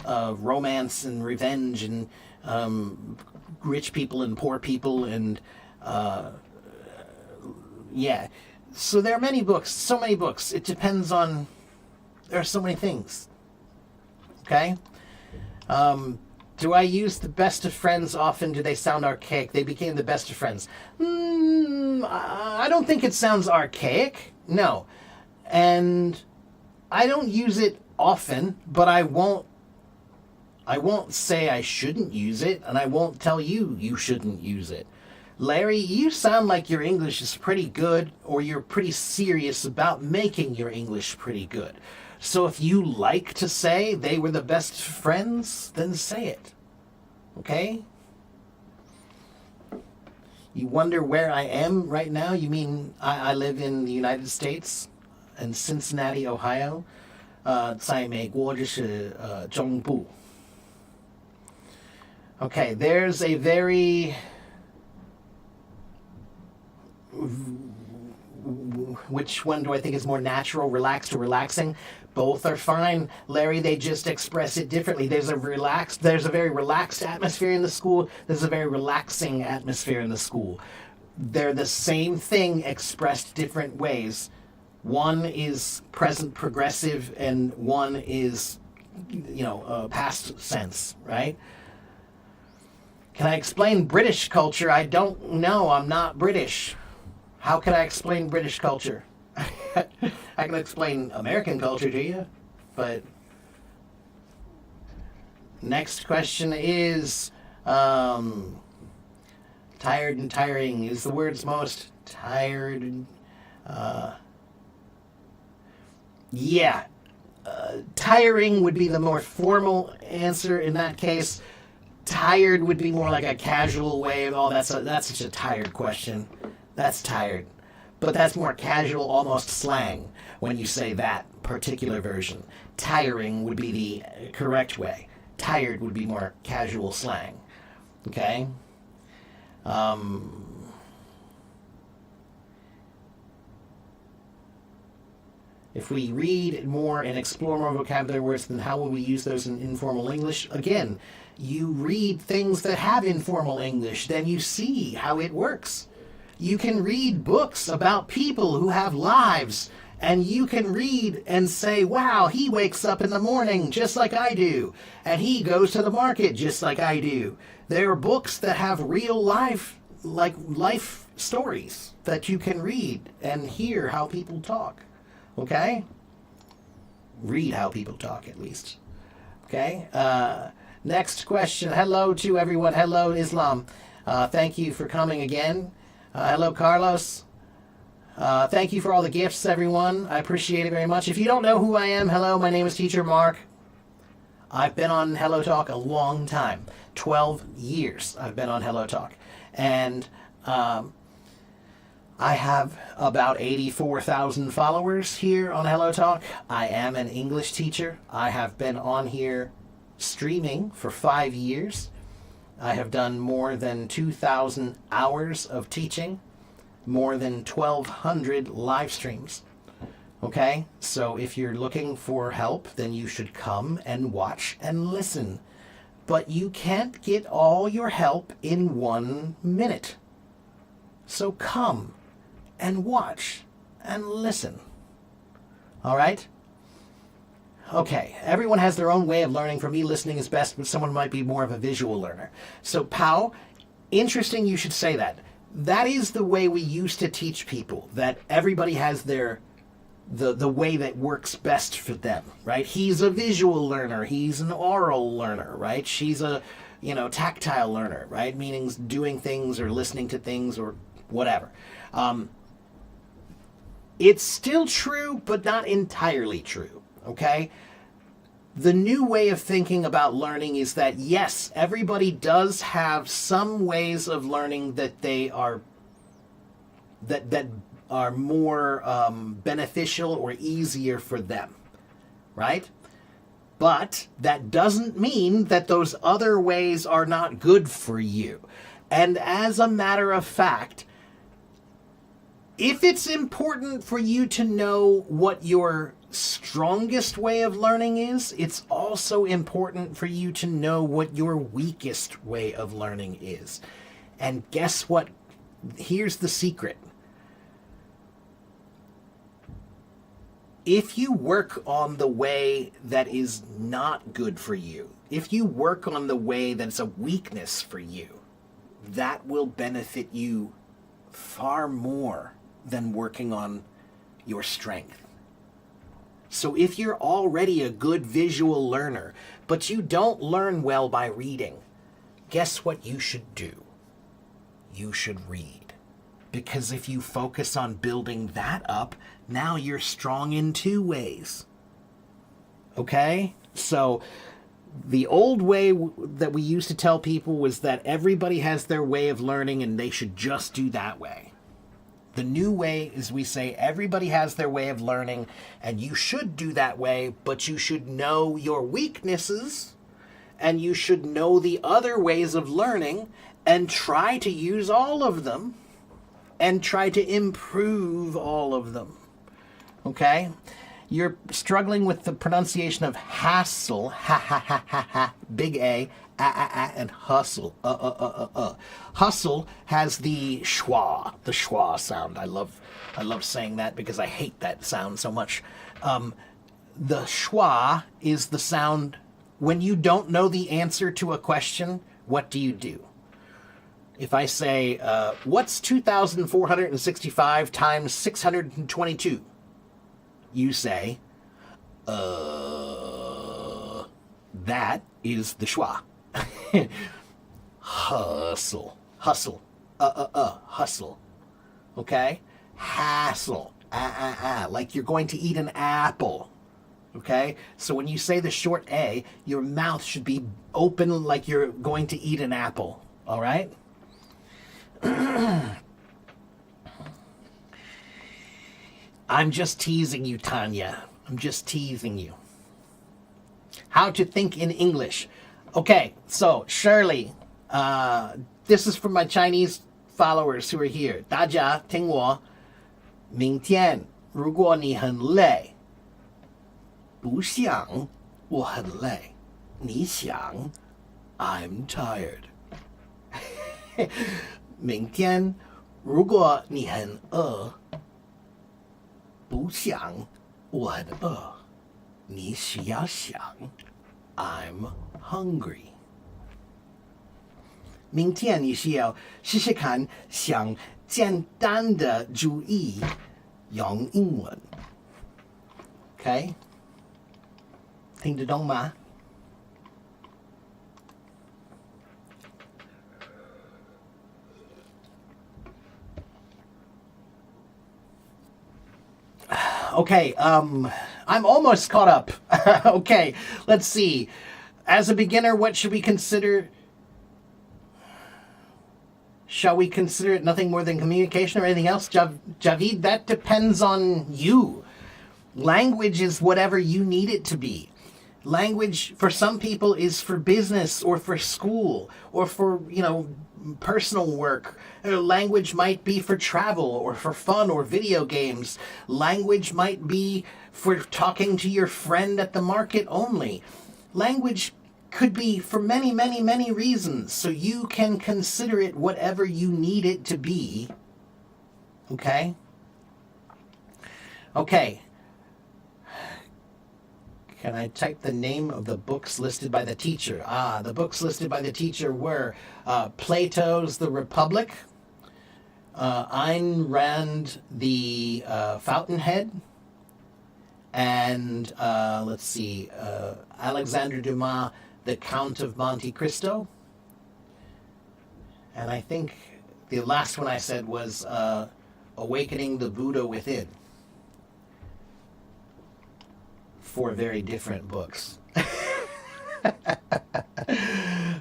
romance and revenge and rich people and poor people and yeah. So there are many books, so many books. It depends on, there are so many things. Okay? Do I use the best of friends often? Do they sound archaic? They became the best of friends. I don't think it sounds archaic. No. And I don't use it often, but I won't say I shouldn't use it, and I won't tell you shouldn't use it. Larry, you sound like your English is pretty good, or you're pretty serious about making your English pretty good. So if you like to say they were the best friends, then say it. Okay? You wonder where I am right now? You mean I live in the United States, in Cincinnati, Ohio. 在美国就是中部. Okay, there's a very... Which one do I think is more natural, relaxed, or relaxing? Both are fine, Larry. They just express it differently. There's a very relaxed atmosphere in the school. There's a very relaxing atmosphere in the school. They're the same thing expressed different ways. One is present progressive and one is, past sense, right? Can I explain British culture? I don't know. I'm not British. How can I explain British culture? I can explain American culture to you, but next question is tired and tiring. Is the words most tired? Yeah. Tiring would be the more formal answer in that case. Tired would be more like a casual way of, that's such a tired question. That's tired. But that's more casual, almost slang when you say that particular version. Tiring would be the correct way. Tired would be more casual slang. Okay? If we read more and explore more vocabulary words, then how will we use those in informal English? Again, you read things that have informal English, then you see how it works. You can read books about people who have lives, and you can read and say, wow, he wakes up in the morning just like I do, and he goes to the market just like I do. There are books that have real life, like life stories that you can read and hear how people talk. Okay? read how people talk at least. Okay. Next question. Hello to everyone. Hello, Islam. Thank you for coming again. Hello, Carlos. Thank you for all the gifts, everyone. I appreciate it very much. If you don't know who I am, hello, my name is Teacher Mark. I've been on Hello Talk a long time. 12 years I've been on Hello Talk. And I have about 84,000 followers here on Hello Talk. I am an English teacher. I have been on here streaming for 5 years. I have done more than 2,000 hours of teaching, more than 1,200 live streams. Okay? So if you're looking for help, then you should come and watch and listen. But you can't get all your help in 1 minute. So come and watch and listen. All right? Okay, everyone has their own way of learning. For me, listening is best, but someone might be more of a visual learner. So, Pao, interesting you should say that. That is the way we used to teach people, that everybody has their the way that works best for them, right? He's a visual learner, he's an oral learner, right? She's a, tactile learner, right? Meaning doing things or listening to things or whatever. It's still true, but not entirely true, okay? The new way of thinking about learning is that, yes, everybody does have some ways of learning that they are that are more beneficial or easier for them, right? But that doesn't mean that those other ways are not good for you. And as a matter of fact, if it's important for you to know what your strongest way of learning is, it's also important for you to know what your weakest way of learning is. And guess what? Here's the secret. If you work on the way that is not good for you, if you work on the way that's a weakness for you, that will benefit you far more than working on your strength. So if you're already a good visual learner, but you don't learn well by reading, guess what you should do? You should read. Because if you focus on building that up, now you're strong in 2 ways. Okay? So the old way that we used to tell people was that everybody has their way of learning and they should just do that way. The new way is we say everybody has their way of learning and you should do that way, but you should know your weaknesses and you should know the other ways of learning and try to use all of them and try to improve all of them. Okay? You're struggling with the pronunciation of hassle, ha ha ha ha ha, big A, and hustle, Hustle has the schwa sound. I love saying that because I hate that sound so much. The schwa is the sound when you don't know the answer to a question. What do you do? If I say, what's 2,465 times 622? You say, that is the schwa. Hustle. Hustle. Okay? Hassle. Like you're going to eat an apple. Okay? So when you say the short A, your mouth should be open like you're going to eat an apple. All right? I'm just teasing you, Tanya. I'm just teasing you. How to think in English. Okay, so Shirley, this is for my Chinese followers who are here. 大家听我，明天如果你很累，不想我很累，你想 I'm tired. 明天如果你很饿，不想我很饿，你需要想 I'm hungry. 明天你需要试试看想简单的主意用英文。Okay? 听得懂吗？ Okay, I'm almost caught up. Okay, let's see. As a beginner, what should we consider? Shall we consider it nothing more than communication or anything else? Javid, that depends on you. Language is whatever you need it to be. Language for some people is for business or for school or for, personal work. Language might be for travel or for fun or video games. Language might be for talking to your friend at the market only. Language could be for many, many, many reasons. So you can consider it whatever you need it to be. Okay? Okay. Can I type the name of the books listed by the teacher? The books listed by the teacher were Plato's The Republic, Ayn Rand, The Fountainhead, and Alexandre Dumas, The Count of Monte Cristo. And I think the last one I said was Awakening the Buddha Within. 4 very different books.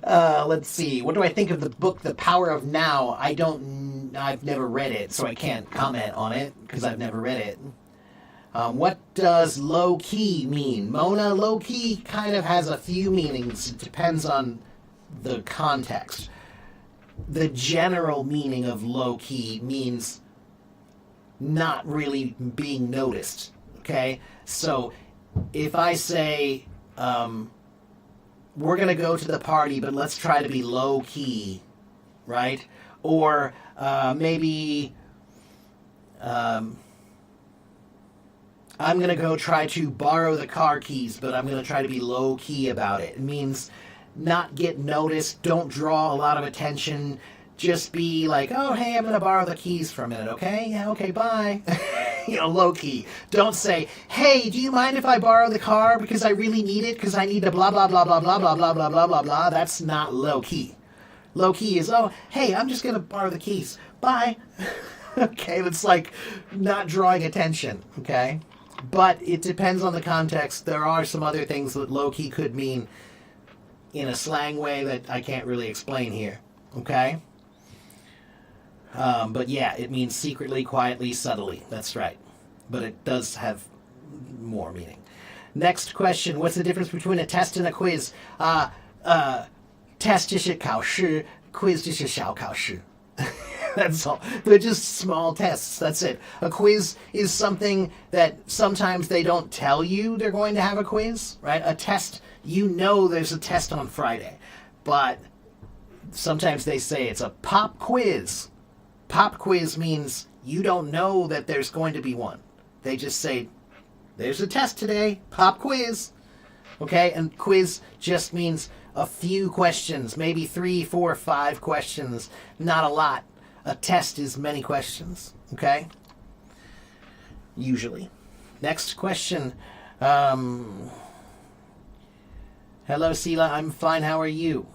Let's see. What do I think of the book, The Power of Now? I've never read it, so I can't comment on it because I've never read it. What does low key mean? Mona, low key kind of has a few meanings. It depends on the context. The general meaning of low key means not really being noticed. Okay? So if I say, we're going to go to the party, but let's try to be low key, right? Or maybe I'm going to go try to borrow the car keys, but I'm going to try to be low key about it. It means not get noticed, don't draw a lot of attention, just be like, oh, hey, I'm going to borrow the keys for a minute, okay? Yeah, okay, bye. Low key. Don't say, hey, do you mind if I borrow the car because I really need it because I need to blah, blah, blah, blah, blah, blah, blah, blah, blah, blah, blah. That's not low key. Low key is, oh, hey, I'm just going to borrow the keys. Bye. Okay, that's like not drawing attention, okay? But it depends on the context. There are some other things that low key could mean in a slang way that I can't really explain here, okay? But yeah, it means secretly, quietly, subtly. That's right. But it does have more meaning. Next question. What's the difference between a test and a quiz? Test 就是考试, quiz 就是小考试. That's all. They're just small tests. That's it. A quiz is something that sometimes they don't tell you they're going to have a quiz, right? A test, there's a test on Friday. But sometimes they say it's a pop quiz. Pop quiz means you don't know that there's going to be one. They just say, there's a test today, pop quiz. Okay, and quiz just means a few questions, maybe 3, 4, 5 questions, not a lot. A test is many questions, okay? Usually. Next question. Hello, Sila, I'm fine, how are you?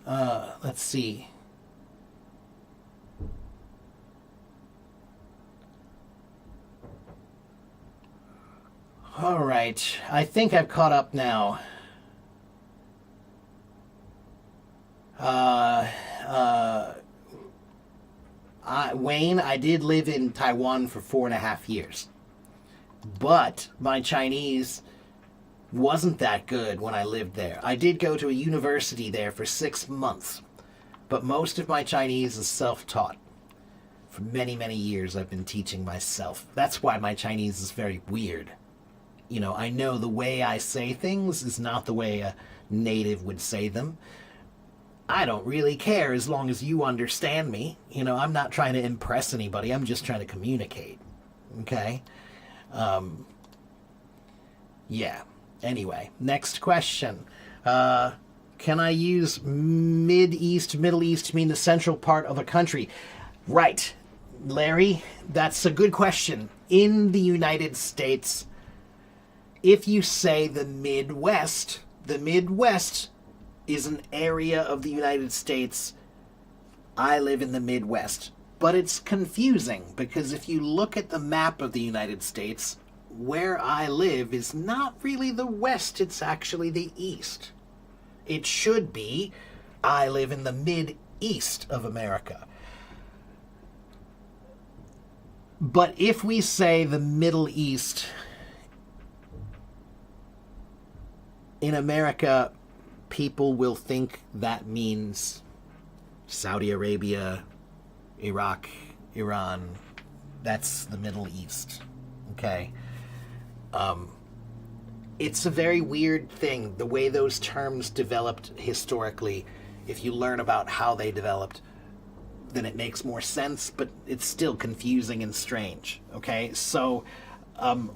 Let's see. All right, I think I've caught up now. Wayne, I did live in Taiwan for 4.5 years. But my Chinese wasn't that good when I lived there. I did go to a university there for 6 months. But most of my Chinese is self-taught. For many, many years I've been teaching myself. That's why my Chinese is very weird. I know the way I say things is not the way a native would say them. I don't really care as long as you understand me. I'm not trying to impress anybody. I'm just trying to communicate. Okay? Yeah. Anyway, next question. Can I use Middle East to mean the central part of a country? Right. Larry, that's a good question. In the United States, if you say the Midwest is an area of the United States. I live in the Midwest. But it's confusing because if you look at the map of the United States, where I live is not really the West, it's actually the East. It should be, I live in the Mid-East of America. But if we say the Middle East, in America, people will think that means Saudi Arabia, Iraq, Iran. That's the Middle East. Okay? It's a very weird thing, the way those terms developed historically. If you learn about how they developed, then it makes more sense, but it's still confusing and strange. Okay? So,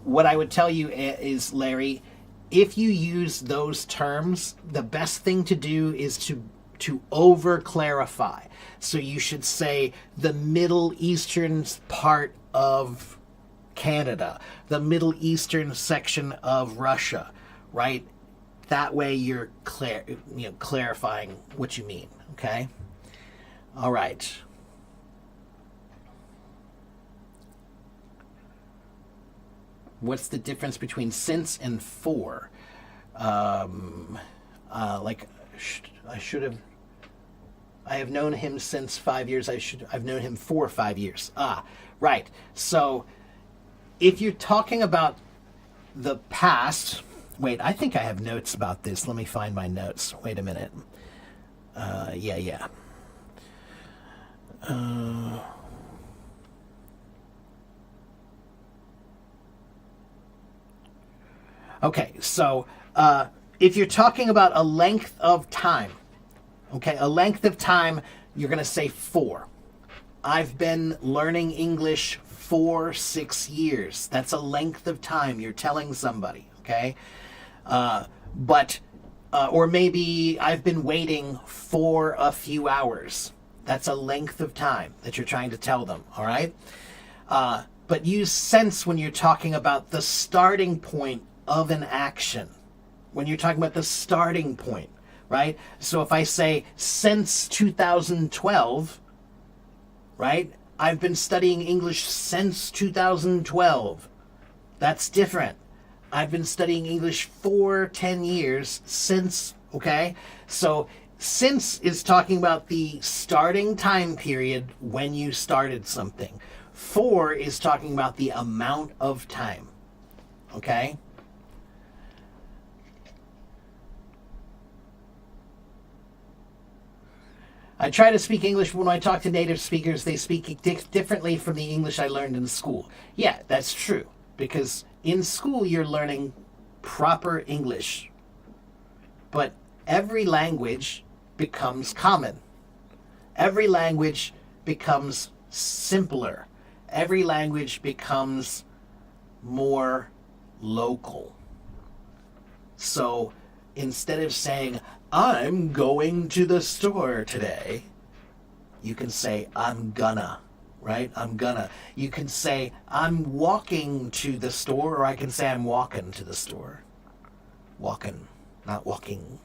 what I would tell you is, Larry, if you use those terms, the best thing to do is to over clarify. So you should say the Middle Eastern part of Canada, the Middle Eastern section of Russia, right? That way you're clarifying what you mean, okay? All right. What's the difference between since and for? I have known him since 5 years. I've known him for 5 years. Right. So if you're talking about the past, wait, I think I have notes about this. Let me find my notes. Wait a minute. Yeah. Okay, so if you're talking about a length of time, okay, a length of time, you're going to say for. I've been learning English for 6 years. That's a length of time you're telling somebody, okay? Or maybe I've been waiting for a few hours. That's a length of time that you're trying to tell them, all right? But use since when you're talking about the starting point of an action. When you're talking about the starting point, right? So if I say since 2012, right? I've been studying English since 2012. That's different. I've been studying English for 10 years since, okay? So since is talking about the starting time period when you started something. For is talking about the amount of time, okay? I try to speak English, but when I talk to native speakers, they speak differently from the English I learned in school. Yeah, that's true. Because in school, you're learning proper English. But every language becomes common. Every language becomes simpler. Every language becomes more local. So instead of saying, I'm going to the store today, you can say, I'm gonna, right? I'm gonna. You can say, I'm walking to the store, or I can say, I'm walking to the store. Walking, not walking,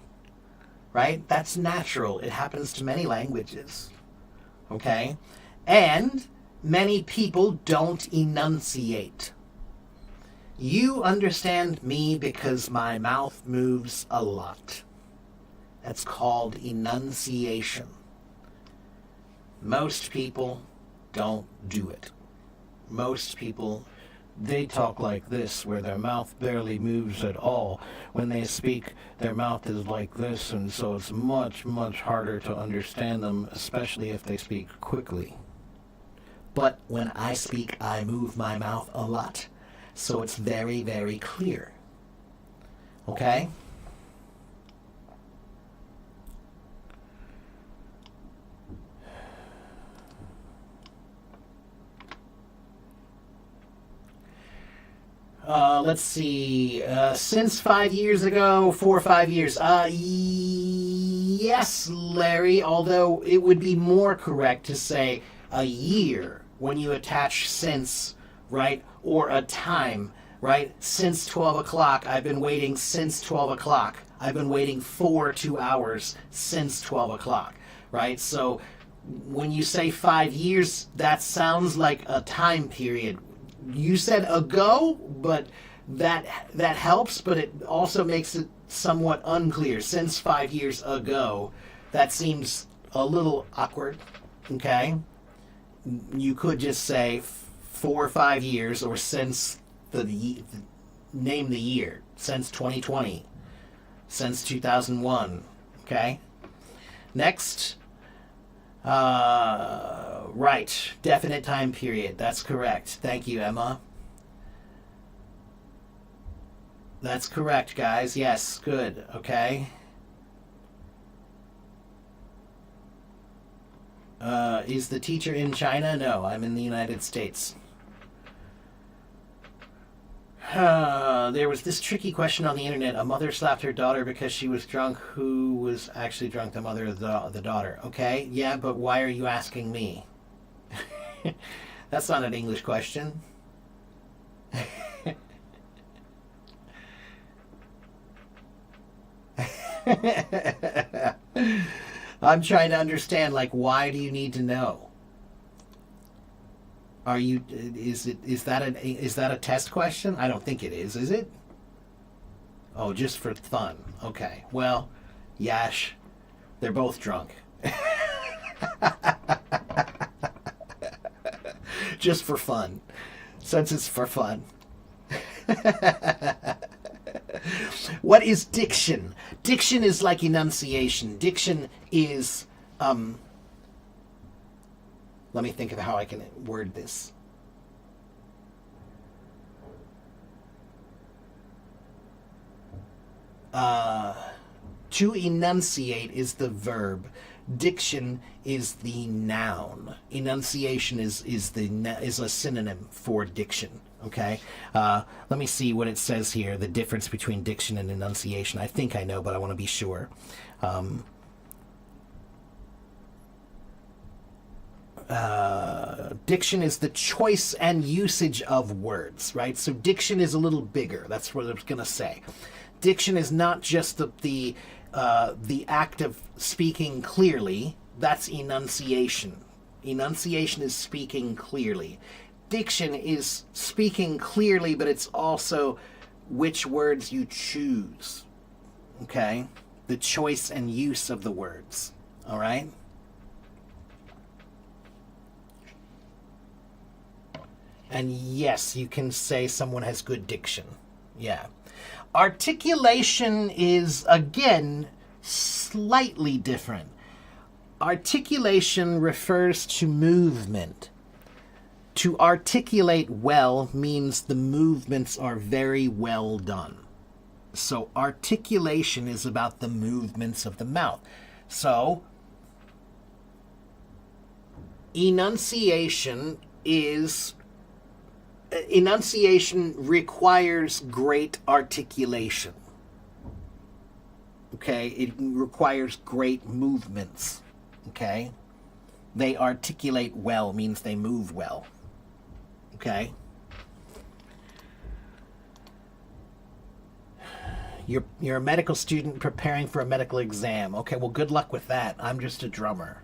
right? That's natural. It happens to many languages, okay? And many people don't enunciate. You understand me because my mouth moves a lot. That's called enunciation. Most people don't do it. Most people, they talk like this, where their mouth barely moves at all. When they speak, their mouth is like this, and so it's much, much harder to understand them, especially if they speak quickly. But when I speak, I move my mouth a lot, so it's very, very clear. Okay? Let's see. Since 5 years ago, 4 or 5 years. Yes, Larry, although it would be more correct to say a year when you attach since, right? Or a time. right? Since 12 o'clock. I've been waiting since 12 o'clock. I've been waiting for 2 hours since 12 o'clock, right? So when you say 5 years, that sounds like a time period. You said ago, but that helps, but it also makes it somewhat unclear. Since 5 years ago, that seems a little awkward, okay? You could just say 4 or 5 years, or since name the year, since 2020, since 2001, okay? Next, right, definite time period. That's correct. Thank you, Emma. That's correct, guys. Yes, good. Okay. Is the teacher in China? No, I'm in the United States. There was this tricky question on the internet. A mother slapped her daughter because she was drunk. Who was actually drunk? The mother or the daughter? Okay, yeah, but why are you asking me? That's not an English question. I'm trying to understand, like, why do you need to know? Is that a test question? I don't think it is it? Oh, just for fun. Okay. Well, Yash, they're both drunk. Just for fun. Since it's for fun. What is diction? Diction is like enunciation. Diction is, let me think of how I can word this. To enunciate is the verb. Diction is the noun. Enunciation is a synonym for diction. Okay, let me see what it says here. The difference between diction and enunciation. I think I know, but I want to be sure. Diction is the choice and usage of words, right? So diction is a little bigger. That's what I was going to say. Diction is not just the act of speaking clearly. That's enunciation. Enunciation is speaking clearly. Diction is speaking clearly, but it's also which words you choose. Okay? The choice and use of the words. All right? And yes, you can say someone has good diction. Yeah. Articulation is, again, slightly different. Articulation refers to movement. To articulate well means the movements are very well done. So articulation is about the movements of the mouth. So enunciation requires great articulation. Okay, it requires great movements. Okay, they articulate well means they move well. Okay, you're a medical student preparing for a medical exam. Okay, well, good luck with that. I'm just a drummer.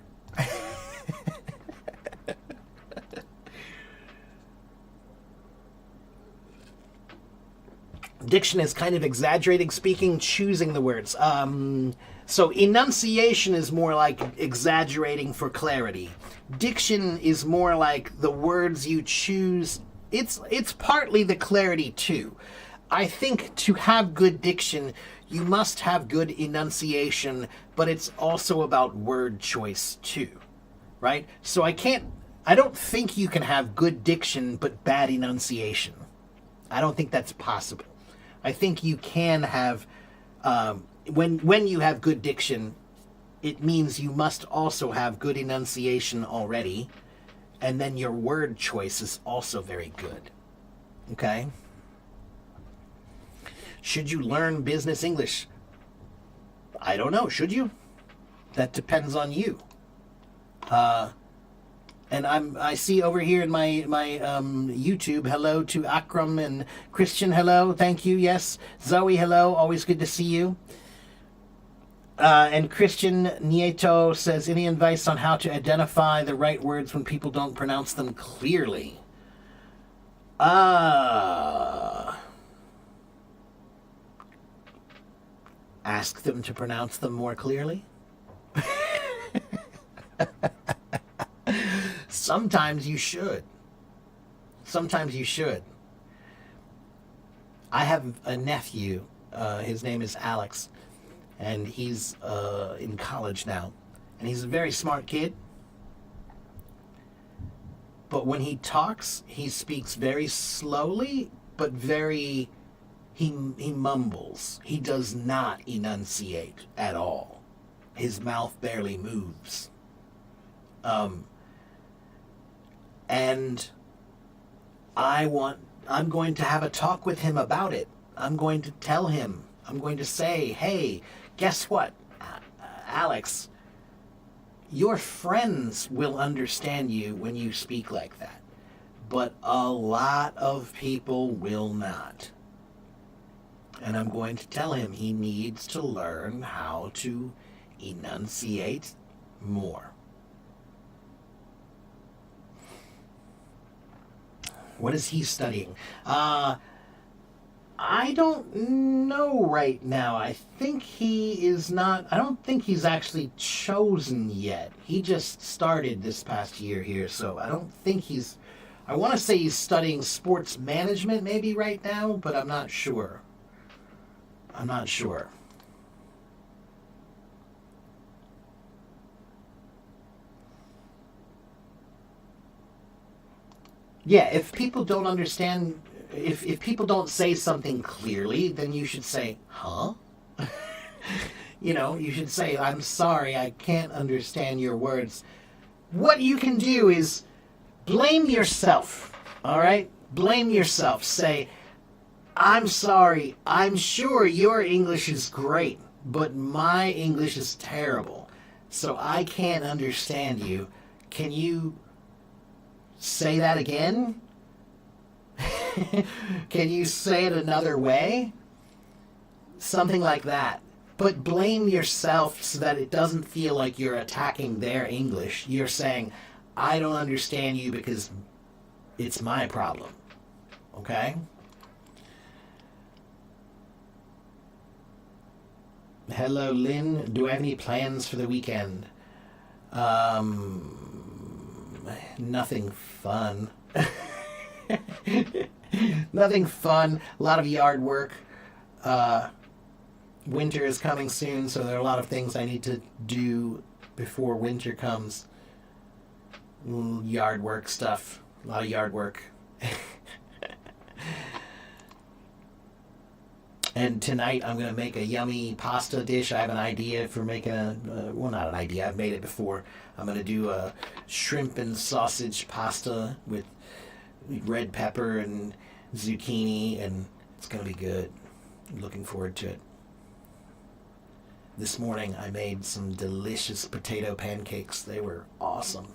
Diction is kind of exaggerating speaking, choosing the words. So enunciation is more like exaggerating for clarity. Diction is more like the words you choose. It's partly the clarity too. I think to have good diction, you must have good enunciation, but it's also about word choice too, right? So I don't think you can have good diction but bad enunciation. I don't think that's possible. I think you can have, when you have good diction, it means you must also have good enunciation already, and then your word choice is also very good. Okay? Should you learn business English? I don't know. Should you? That depends on you. And I see over here in my YouTube, hello to Akram and Christian, hello, thank you, yes. Zoe, hello, always good to see you. And Christian Nieto says, any advice on how to identify the right words when people don't pronounce them clearly? Ask them to pronounce them more clearly. Sometimes you should. Sometimes you should. I have a nephew. His name is Alex. And he's in college now. And he's a very smart kid. But when he talks, he speaks very slowly, but very... He mumbles. He does not enunciate at all. His mouth barely moves. And I'm going to have a talk with him about it. I'm going to tell him. I'm going to say, hey, guess what, Alex? Your friends will understand you when you speak like that. But a lot of people will not. And I'm going to tell him he needs to learn how to enunciate more. What is he studying? I don't know right now. I think he is not... I don't think he's actually chosen yet. He just started this past year here, so I don't think he's... I want to say he's studying sports management maybe right now, but I'm not sure. I'm not sure. Yeah, if people don't understand, if people don't say something clearly, then you should say, huh? You should say, I'm sorry, I can't understand your words. What you can do is blame yourself, all right? Blame yourself. Say, I'm sorry, I'm sure your English is great, but my English is terrible, so I can't understand you. Can you say that again? Can you say it another way? Something like that. But blame yourself so that it doesn't feel like you're attacking their English. You're saying, I don't understand you because it's my problem. Okay? Hello, Lynn. Do I have any plans for the weekend? Nothing fun. Nothing fun. A lot of yard work. Winter is coming soon, so there are a lot of things I need to do before winter comes. Yard work stuff. A lot of yard work. And tonight I'm going to make a yummy pasta dish. I have an idea for making well, not an idea. I've made it before. I'm going to do a shrimp and sausage pasta with red pepper and zucchini, and it's going to be good. I'm looking forward to it. This morning I made some delicious potato pancakes. They were awesome.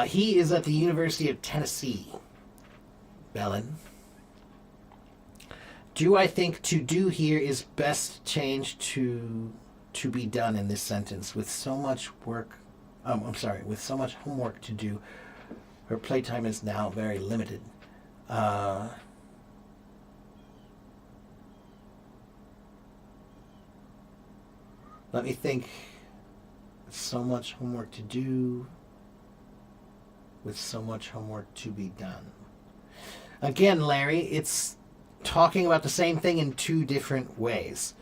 He is at the University of Tennessee. Bellin. Do I think to do here is best changed to be done in this sentence? With so much work, with so much homework to do, her playtime is now very limited. Let me think. So much homework to do, with so much homework to be done. Again, Larry, it's talking about the same thing in two different ways.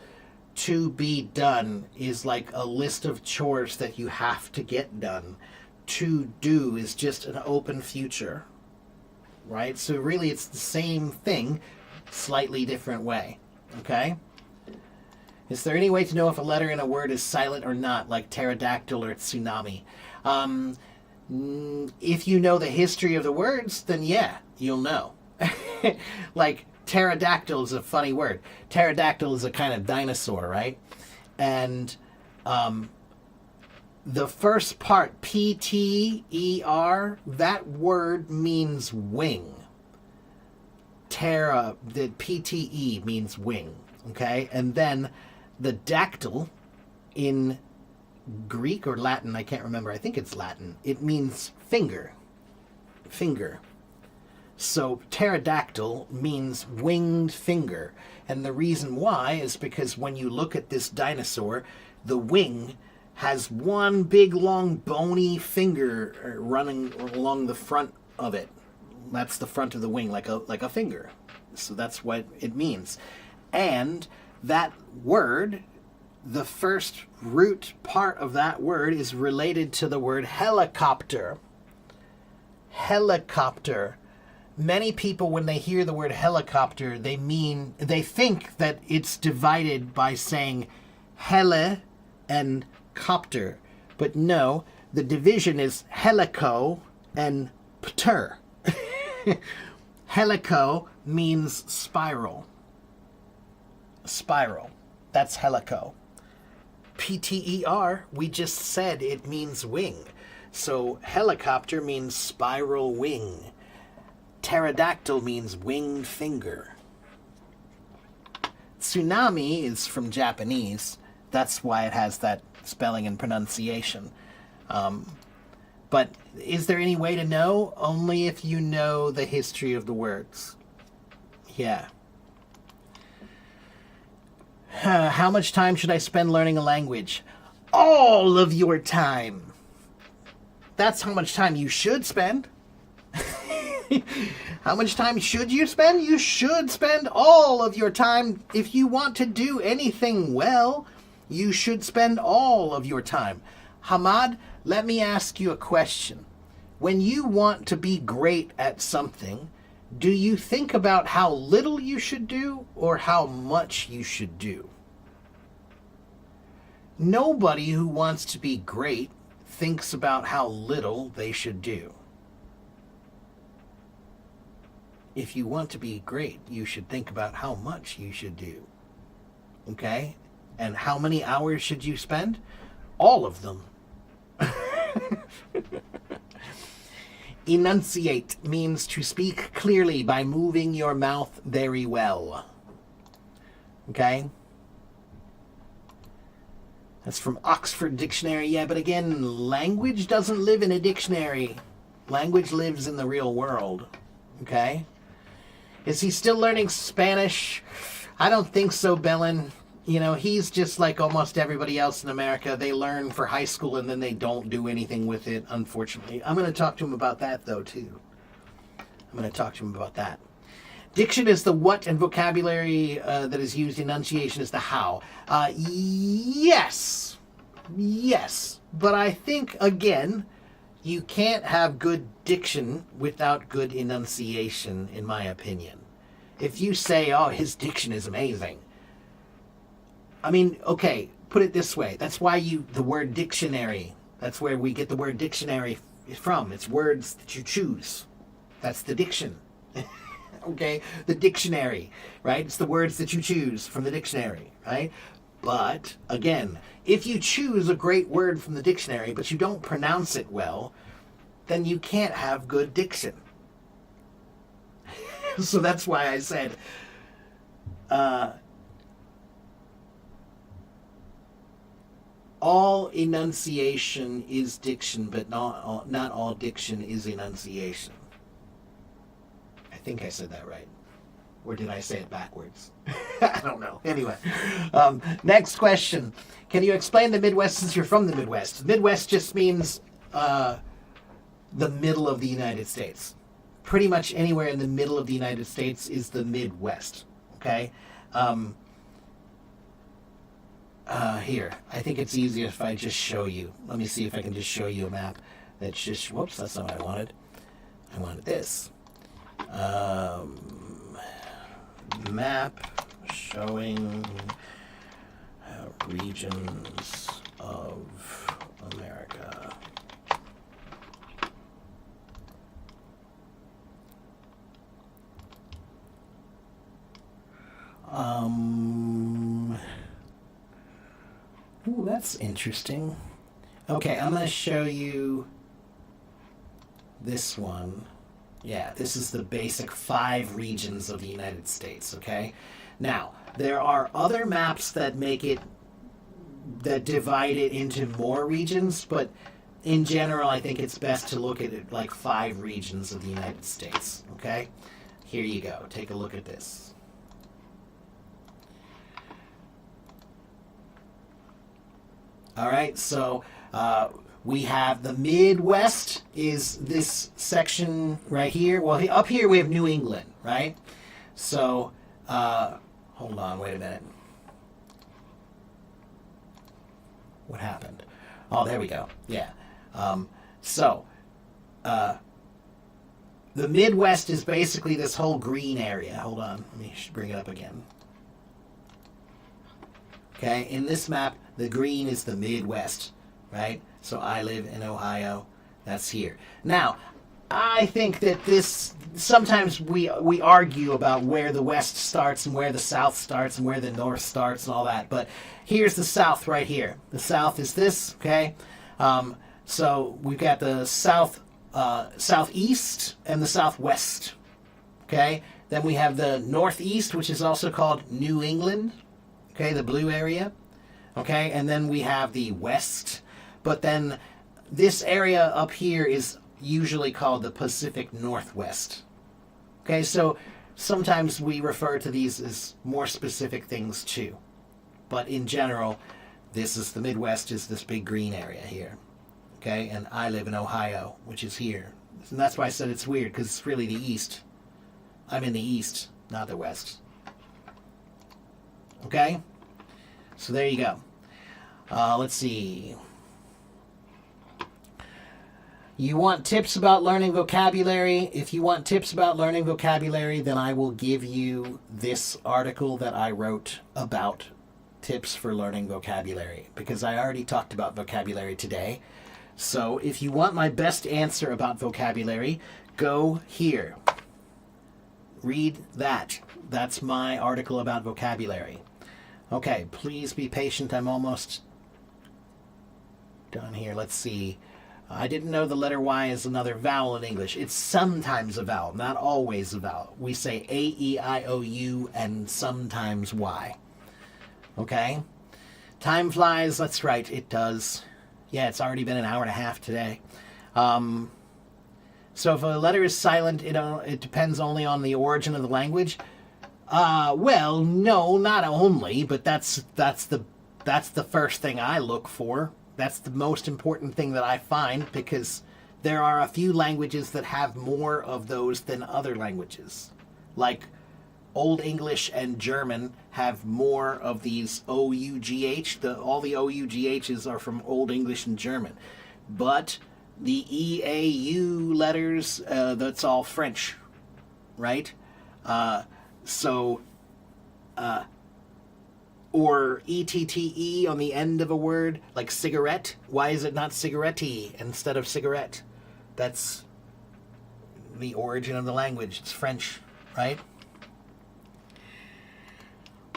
To be done is like a list of chores that you have to get done. To do is just an open future, right? So really it's the same thing, slightly different way, okay? Is there any way to know if a letter in a word is silent or not, like pterodactyl or tsunami? If you know the history of the words, then yeah, you'll know. Like, pterodactyl is a funny word. Pterodactyl is a kind of dinosaur, right? And The first part, P-T-E-R, that word means wing. Terra, the P-T-E means wing, okay? And then the dactyl in Greek or Latin, I can't remember, I think it's Latin, it means finger. Finger. So pterodactyl means winged finger. And the reason why is because when you look at this dinosaur, the wing has one big long bony finger running along the front of it. That's the front of the wing, like a finger. So that's what it means. And that word, the first root part of that word is related to the word helicopter. Helicopter. Many people, when they hear the word helicopter, they think that it's divided by saying helle and copter. But no, the division is helico and pter. Helico means spiral. Spiral. That's helico. P-T-E-R, we just said it means wing. So helicopter means spiral wing. Pterodactyl means winged finger. Tsunami is from Japanese. That's why it has that spelling and pronunciation. But is there any way to know? Only if you know the history of the words. Yeah. How much time should I spend learning a language? All of your time. That's how much time you should spend. How much time should you spend? You should spend all of your time. If you want to do anything well, you should spend all of your time. Hamad, let me ask you a question. When you want to be great at something, do you think about how little you should do or how much you should do? Nobody who wants to be great thinks about how little they should do. If you want to be great, you should think about how much you should do. Okay? And how many hours should you spend? All of them. Enunciate means to speak clearly by moving your mouth very well. Okay? That's from Oxford Dictionary. Yeah, but again, language doesn't live in a dictionary. Language lives in the real world. Okay? Is he still learning Spanish? I don't think so, Bellin. You know, he's just like almost everybody else in America. They learn for high school and then they don't do anything with it, unfortunately. I'm going to talk to him about that, though, too. I'm going to talk to him about that. Diction is the what, and vocabulary that is used. Enunciation is the how. Yes. Yes. But I think, again, you can't have good diction without good enunciation, in my opinion. If you say, oh, his diction is amazing. I mean, okay, put it this way. That's why the word dictionary, that's where we get the word dictionary from. It's words that you choose. That's the diction. Okay? The dictionary, right? It's the words that you choose from the dictionary, right? But, again, if you choose a great word from the dictionary, but you don't pronounce it well, then you can't have good diction. So that's why I said, all enunciation is diction, but not all diction is enunciation. I think I said that right. Or did I say it backwards? I don't know. Anyway, next question. Can you explain the Midwest since you're from the Midwest? Midwest just means the middle of the United States. Pretty much anywhere in the middle of the United States is the Midwest. Okay? Here, I think it's easier if I just show you. Let me see if I can just show you a map. That's just, whoops, that's not what I wanted. I wanted this. Map showing regions of America. Ooh, that's interesting. Okay, I'm going to show you this one. Yeah, this is the basic 5 regions of the United States, okay? Now, there are other maps that divide it into more regions, but in general, I think it's best to look at it like 5 regions of the United States, okay? Here you go. Take a look at this. All right, so we have the Midwest is this section right here. Well, up here we have New England, right? So, hold on, wait a minute. What happened? Oh, there we go. Yeah. The Midwest is basically this whole green area. Hold on, let me bring it up again. Okay, in this map, the green is the Midwest, right? So I live in Ohio. That's here. Now, I think that sometimes we argue about where the West starts and where the South starts and where the North starts and all that. But here's the South right here. The South is this, okay? So we've got the Southeast and the Southwest, okay? Then we have the Northeast, which is also called New England, okay, the blue area, okay? And then we have the West. But then this area up here is usually called the Pacific Northwest. Okay, so sometimes we refer to these as more specific things too. But in general, this is the Midwest, is this big green area here. Okay, and I live in Ohio, which is here. And that's why I said it's weird, because it's really the East. I'm in the East, not the West. Okay? So there you go. Let's see. You want tips about learning vocabulary? If you want tips about learning vocabulary, then I will give you this article that I wrote about tips for learning vocabulary, because I already talked about vocabulary today. So if you want my best answer about vocabulary, go here. Read that. That's my article about vocabulary. Okay, please be patient. I'm almost done here. Let's see. I didn't know the letter Y is another vowel in English. It's sometimes a vowel, not always a vowel. We say A, E, I, O, U, and sometimes Y. Okay? Time flies. That's right, it does. Yeah, it's already been an hour and a half today. So if a letter is silent, it depends only on the origin of the language. Well, no, not only, but that's the first thing I look for. That's the most important thing that I find, because there are a few languages that have more of those than other languages. Like Old English and German have more of these O-U-G-H. All the O-U-G-H's are from Old English and German. But the E-A-U letters, that's all French, right? Or E-T-T-E on the end of a word, like cigarette. Why is it not cigarette-y instead of cigarette? That's the origin of the language. It's French, right?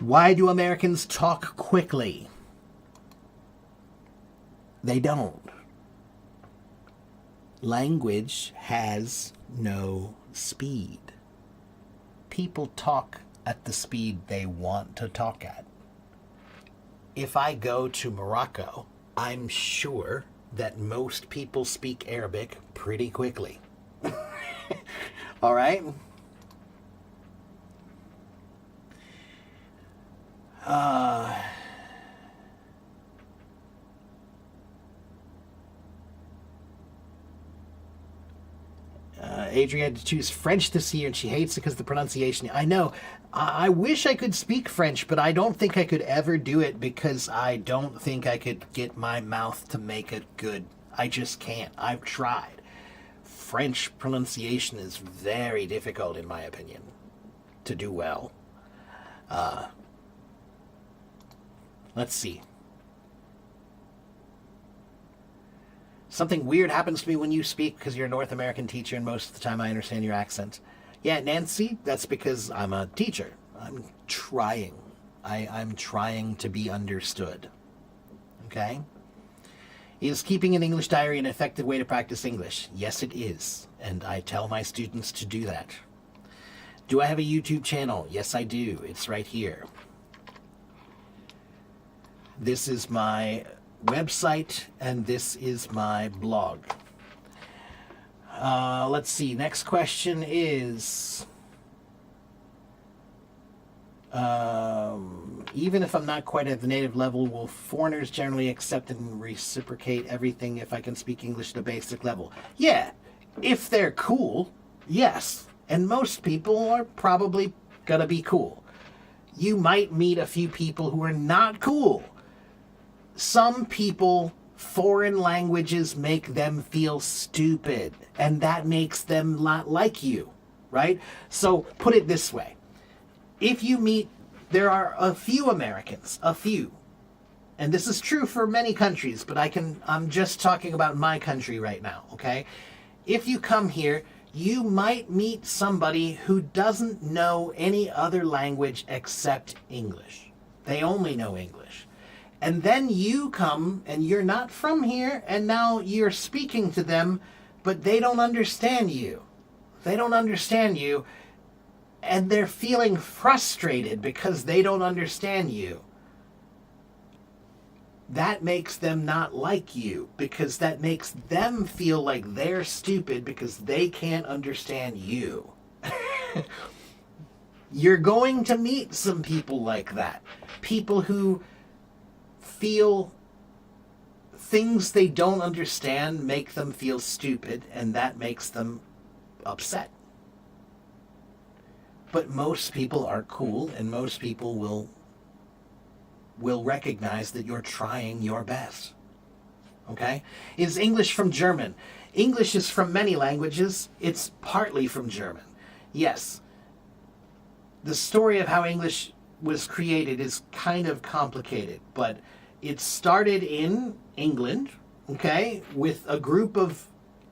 Why do Americans talk quickly? They don't. Language has no speed. People talk at the speed they want to talk at. If I go to Morocco, I'm sure that most people speak Arabic pretty quickly. All right? Adrienne had to choose French this year, and she hates it because of the pronunciation. I know. I wish I could speak French, but I don't think I could ever do it, because I don't think I could get my mouth to make it good. I just can't. I've tried. French pronunciation is very difficult, in my opinion, to do well. Let's see. Something weird happens to me when you speak, because you're a North American teacher, and most of the time I understand your accent. Yeah, Nancy, that's because I'm a teacher. I'm trying. I'm trying to be understood. Okay? Is keeping an English diary an effective way to practice English? Yes, it is. And I tell my students to do that. Do I have a YouTube channel? Yes, I do. It's right here. This is my website, and this is my blog. Let's see. Next question is... even if I'm not quite at the native level, will foreigners generally accept and reciprocate everything if I can speak English at a basic level? Yeah, if they're cool, yes. And most people are probably gonna be cool. You might meet a few people who are not cool. Some people, foreign languages make them feel stupid, and that makes them not like you, right? So put it this way. If you meet, there are a few Americans, a few, and this is true for many countries, but I'm just talking about my country right now, okay? If you come here, you might meet somebody who doesn't know any other language except English. They only know English. And then you come and you're not from here, and now you're speaking to them, but they don't understand you. They don't understand you, and they're feeling frustrated because they don't understand you. That makes them not like you, because that makes them feel like they're stupid because they can't understand you. You're going to meet some people like that. People who feel things they don't understand make them feel stupid, and that makes them upset. But most people are cool, and most people will recognize that you're trying your best. Okay? Is English from German? English is from many languages. It's partly from German. Yes. The story of how English was created is kind of complicated, but it started in England, okay, with a group of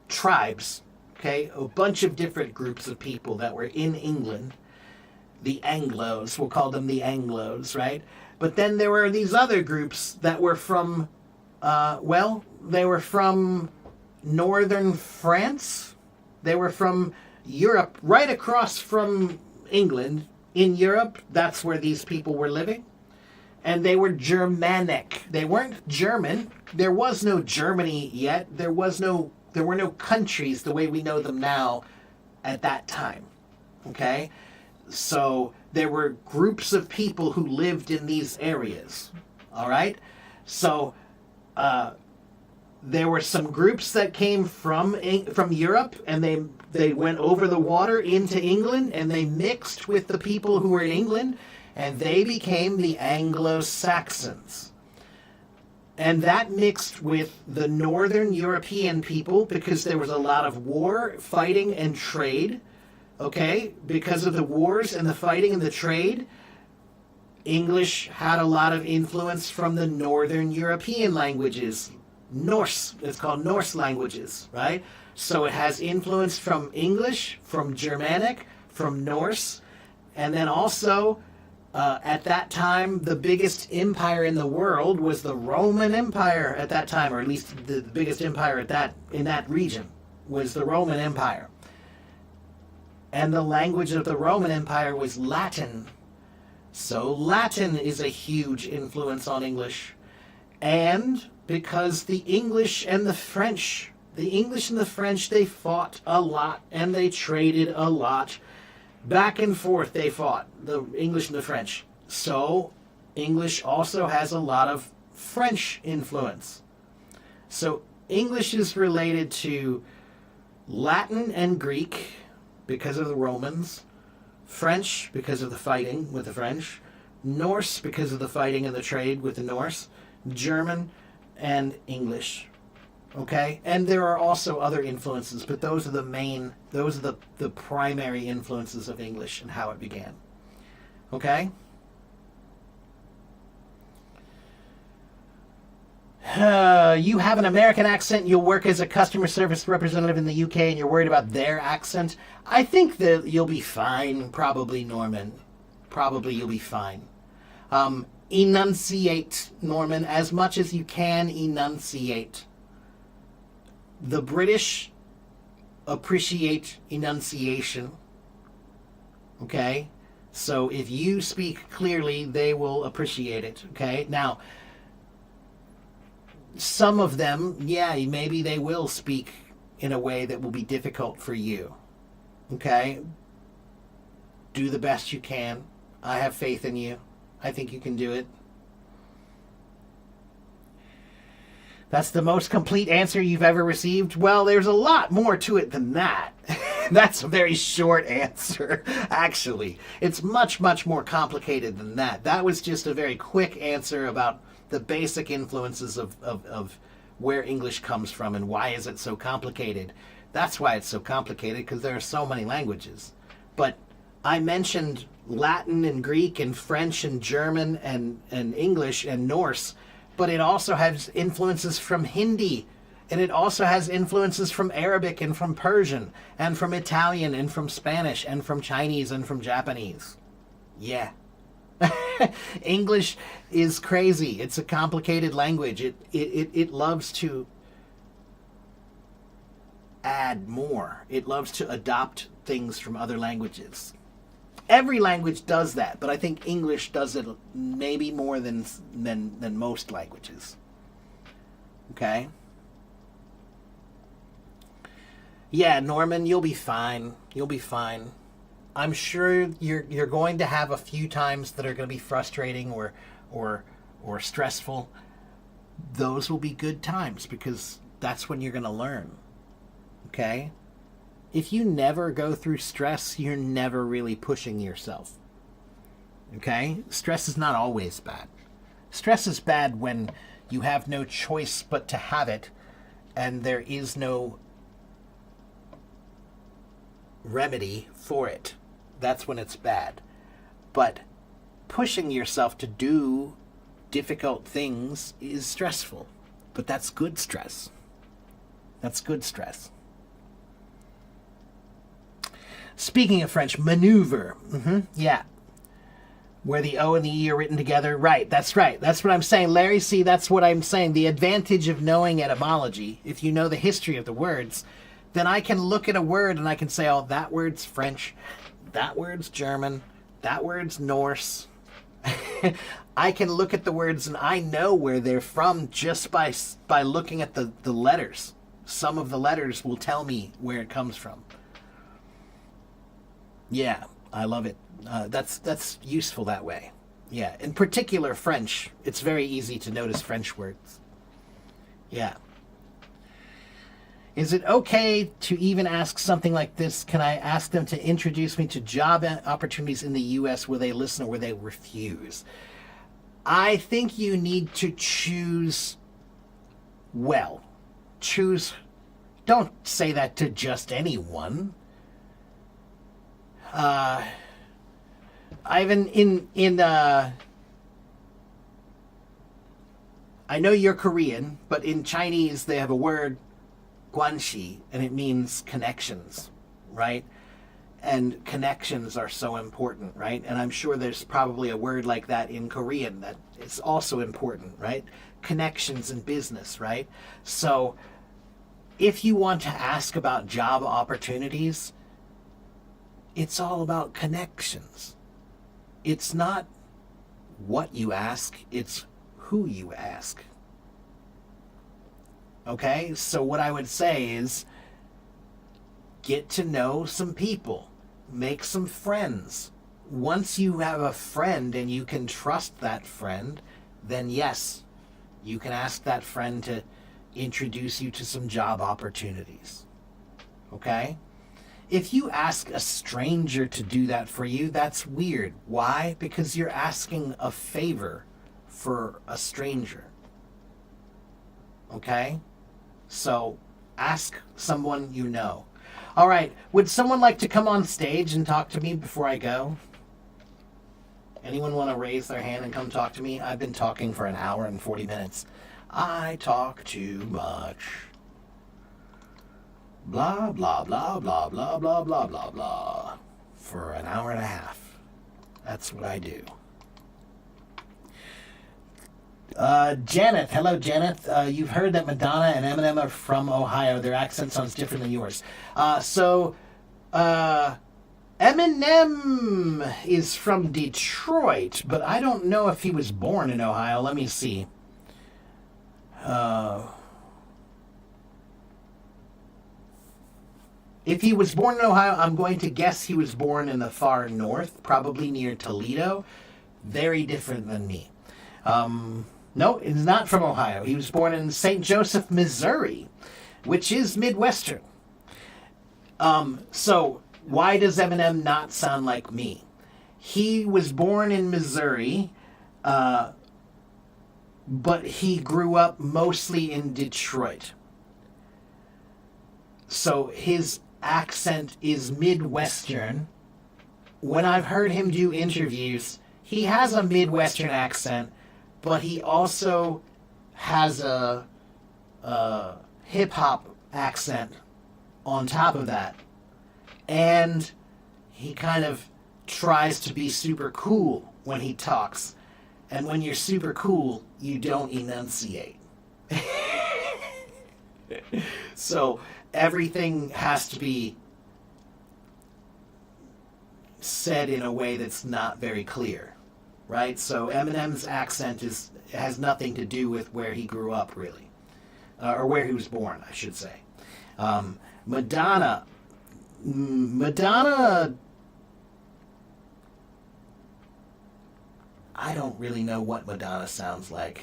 tribes, okay, a bunch of different groups of people that were in England. The Anglos, we'll call them the Anglos, right? But then there were these other groups that were from, they were from northern France. They were from Europe, right across from England. In Europe, that's where these people were living. And they were Germanic. They weren't German. There was no Germany yet. There were no countries the way we know them now at that time. Okay? So there were groups of people who lived in these areas. All right? So there were some groups that came from Europe, and they went over the water into England, and they mixed with the people who were in England, and they became the Anglo-Saxons. And that mixed with the northern European people because there was a lot of war, fighting, and trade. Okay? Because of the wars and the fighting and the trade, English had a lot of influence from the northern European languages. Norse, it's called Norse languages, right? So it has influence from English, from Germanic, from Norse, and then also at that time, the biggest empire in the world was the Roman Empire at that time, or at least the biggest empire in that region was the Roman Empire. And the language of the Roman Empire was Latin. So Latin is a huge influence on English. And because the English and the French, they fought a lot, and they traded a lot. Back and forth they fought, the English and the French. So English also has a lot of French influence. So English is related to Latin and Greek because of the Romans, French because of the fighting with the French, Norse because of the fighting and the trade with the Norse, German, and English. Okay? And there are also other influences, but those are the primary influences of English and how it began. Okay? You have an American accent, you'll work as a customer service representative in the UK, and you're worried about their accent. I think that you'll be fine, probably, Norman. Probably you'll be fine. Enunciate, Norman, as much as you can enunciate. The British appreciate enunciation. Okay? So if you speak clearly, they will appreciate it. Okay? Now, some of them, yeah, maybe they will speak in a way that will be difficult for you. Okay? Do the best you can. I have faith in you. I think you can do it. That's the most complete answer you've ever received? Well, there's a lot more to it than that. That's a very short answer, actually. It's much, much more complicated than that. That was just a very quick answer about the basic influences of where English comes from and why is it so complicated. That's why it's so complicated, because there are so many languages. But I mentioned Latin and Greek and French and German and English and Norse, but it also has influences from Hindi, and it also has influences from Arabic and from Persian and from Italian and from Spanish and from Chinese and from Japanese. Yeah. English is crazy. It's a complicated language. It loves to add more. It loves to adopt things from other languages. Every language does that, but I think English does it maybe more than most languages. Okay? Yeah, Norman, you'll be fine. You'll be fine. I'm sure you're going to have a few times that are going to be frustrating or stressful. Those will be good times because that's when you're going to learn. Okay? If you never go through stress, you're never really pushing yourself. Okay? Stress is not always bad. Stress is bad when you have no choice but to have it and there is no remedy for it. That's when it's bad. But pushing yourself to do difficult things is stressful. But that's good stress. That's good stress. Speaking of French, maneuver. Yeah. Where the O and the E are written together. Right, that's right. That's what I'm saying. Larry, see, that's what I'm saying. The advantage of knowing etymology, if you know the history of the words, then I can look at a word and I can say, oh, that word's French, that word's German, that word's Norse. I can look at the words and I know where they're from just by looking at the letters. Some of the letters will tell me where it comes from. Yeah, I love it. That's useful that way. Yeah, in particular French. It's very easy to notice French words. Yeah. Is it okay to even ask something like this? Can I ask them to introduce me to job opportunities in the U.S. Will they listen or will they refuse? I think you need to choose well. Choose. Don't say that to just anyone. Ivan, I know you're Korean, but in Chinese they have a word, guanxi, and it means connections, right? And connections are so important, right? And I'm sure there's probably a word like that in Korean that is also important, right? Connections in business, right? So if you want to ask about job opportunities, it's all about connections. It's not what you ask, it's who you ask. Okay? So what I would say is get to know some people. Make some friends. Once you have a friend and you can trust that friend, then yes, you can ask that friend to introduce you to some job opportunities. Okay? If you ask a stranger to do that for you, that's weird. Why? Because you're asking a favor for a stranger. Okay? So, ask someone you know. All right, would someone like to come on stage and talk to me before I go? Anyone want to raise their hand and come talk to me? I've been talking for an hour and 40 minutes. I talk too much. Blah, blah, blah, blah, blah, blah, blah, blah, blah. For an hour and a half. That's what I do. Janet, hello, Janet. You've heard that Madonna and Eminem are from Ohio. Their accent sounds different than yours. Eminem is from Detroit, but I don't know if he was born in Ohio. Let me see. If he was born in Ohio, I'm going to guess he was born in the far north, probably near Toledo. Very different than me. No, he's not from Ohio. He was born in St. Joseph, Missouri, which is Midwestern. So why does Eminem not sound like me? He was born in Missouri, but he grew up mostly in Detroit. So his accent is Midwestern. When I've heard him do interviews, he has a Midwestern accent, but he also has a hip-hop accent on top of that. And he kind of tries to be super cool when he talks. And when you're super cool, you don't enunciate. So everything has to be said in a way that's not very clear, right? So Eminem's accent has nothing to do with where he grew up, really, or where he was born, I should say. Madonna, I don't really know what Madonna sounds like.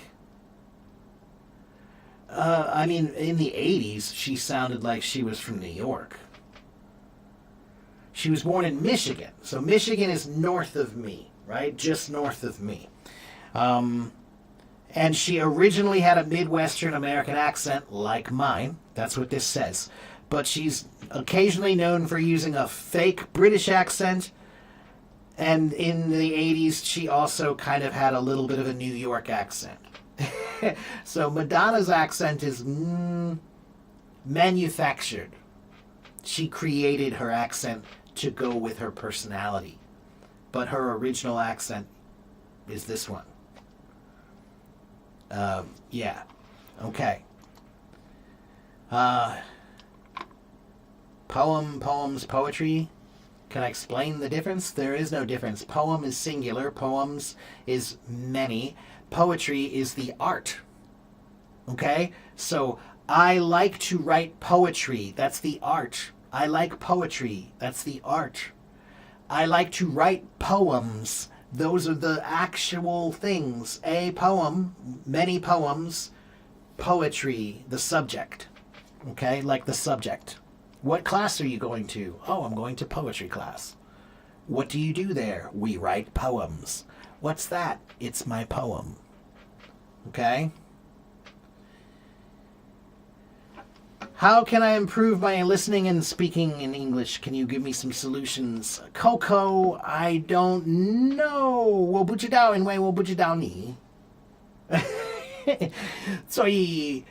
I mean, in the 80s, she sounded like she was from New York. She was born in Michigan. So Michigan is north of me, right? Just north of me. And she originally had a Midwestern American accent like mine. That's what this says. But she's occasionally known for using a fake British accent. And in the 80s, she also kind of had a little bit of a New York accent. So Madonna's accent is manufactured. She created her accent to go with her personality. But her original accent is this one. Yeah. Okay. Poems, poetry. Can I explain the difference? There is no difference. Poem is singular. Poems is many. Poetry is the art. Okay? So I like to write poetry. That's the art. I like poetry. That's the art. I like to write poems. Those are the actual things. A poem, many poems, poetry, the subject. Okay? Like the subject. What class are you going to? Oh, I'm going to poetry class. What do you do there? We write poems. What's that? It's my poem. Okay? How can I improve my listening and speaking in English? Can you give me some solutions? Coco, I don't know. 我不知道，因为我不知道你。所以，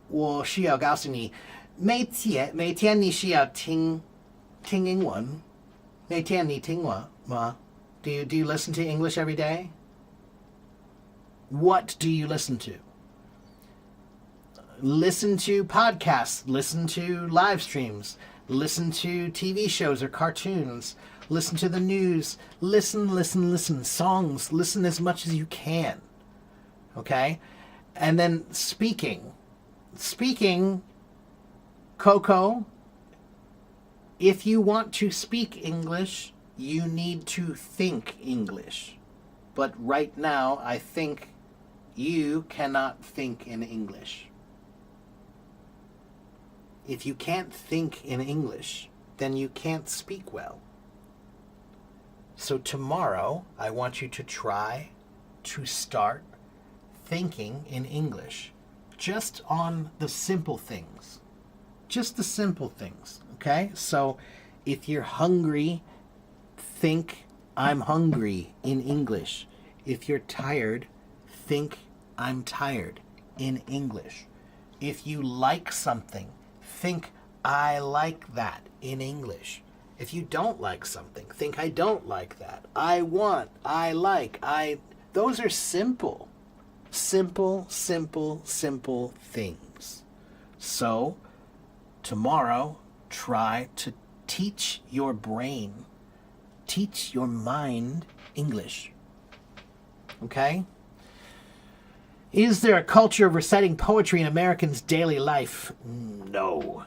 我需要告诉你，每天你需要听英文，每天你听我吗？Do you listen to English every day? What do you listen to? Listen to podcasts, listen to live streams, listen to TV shows or cartoons, listen to the news, listen, songs, listen as much as you can. Okay? And then speaking, Coco, if you want to speak English, you need to think English. But right now, I think you cannot think in English. If you can't think in English, then you can't speak well. So tomorrow, I want you to try to start thinking in English. Just on the simple things. Just the simple things, okay? So if you're hungry, think I'm hungry in English. If you're tired, think I'm tired in English. If you like something, think I like that in English. If you don't like something, think I don't like that. I want, I like, those are simple. Simple, simple, simple things. So, tomorrow, try to teach your brain, teach your mind English. Okay? Is there a culture of reciting poetry in Americans' daily life? No.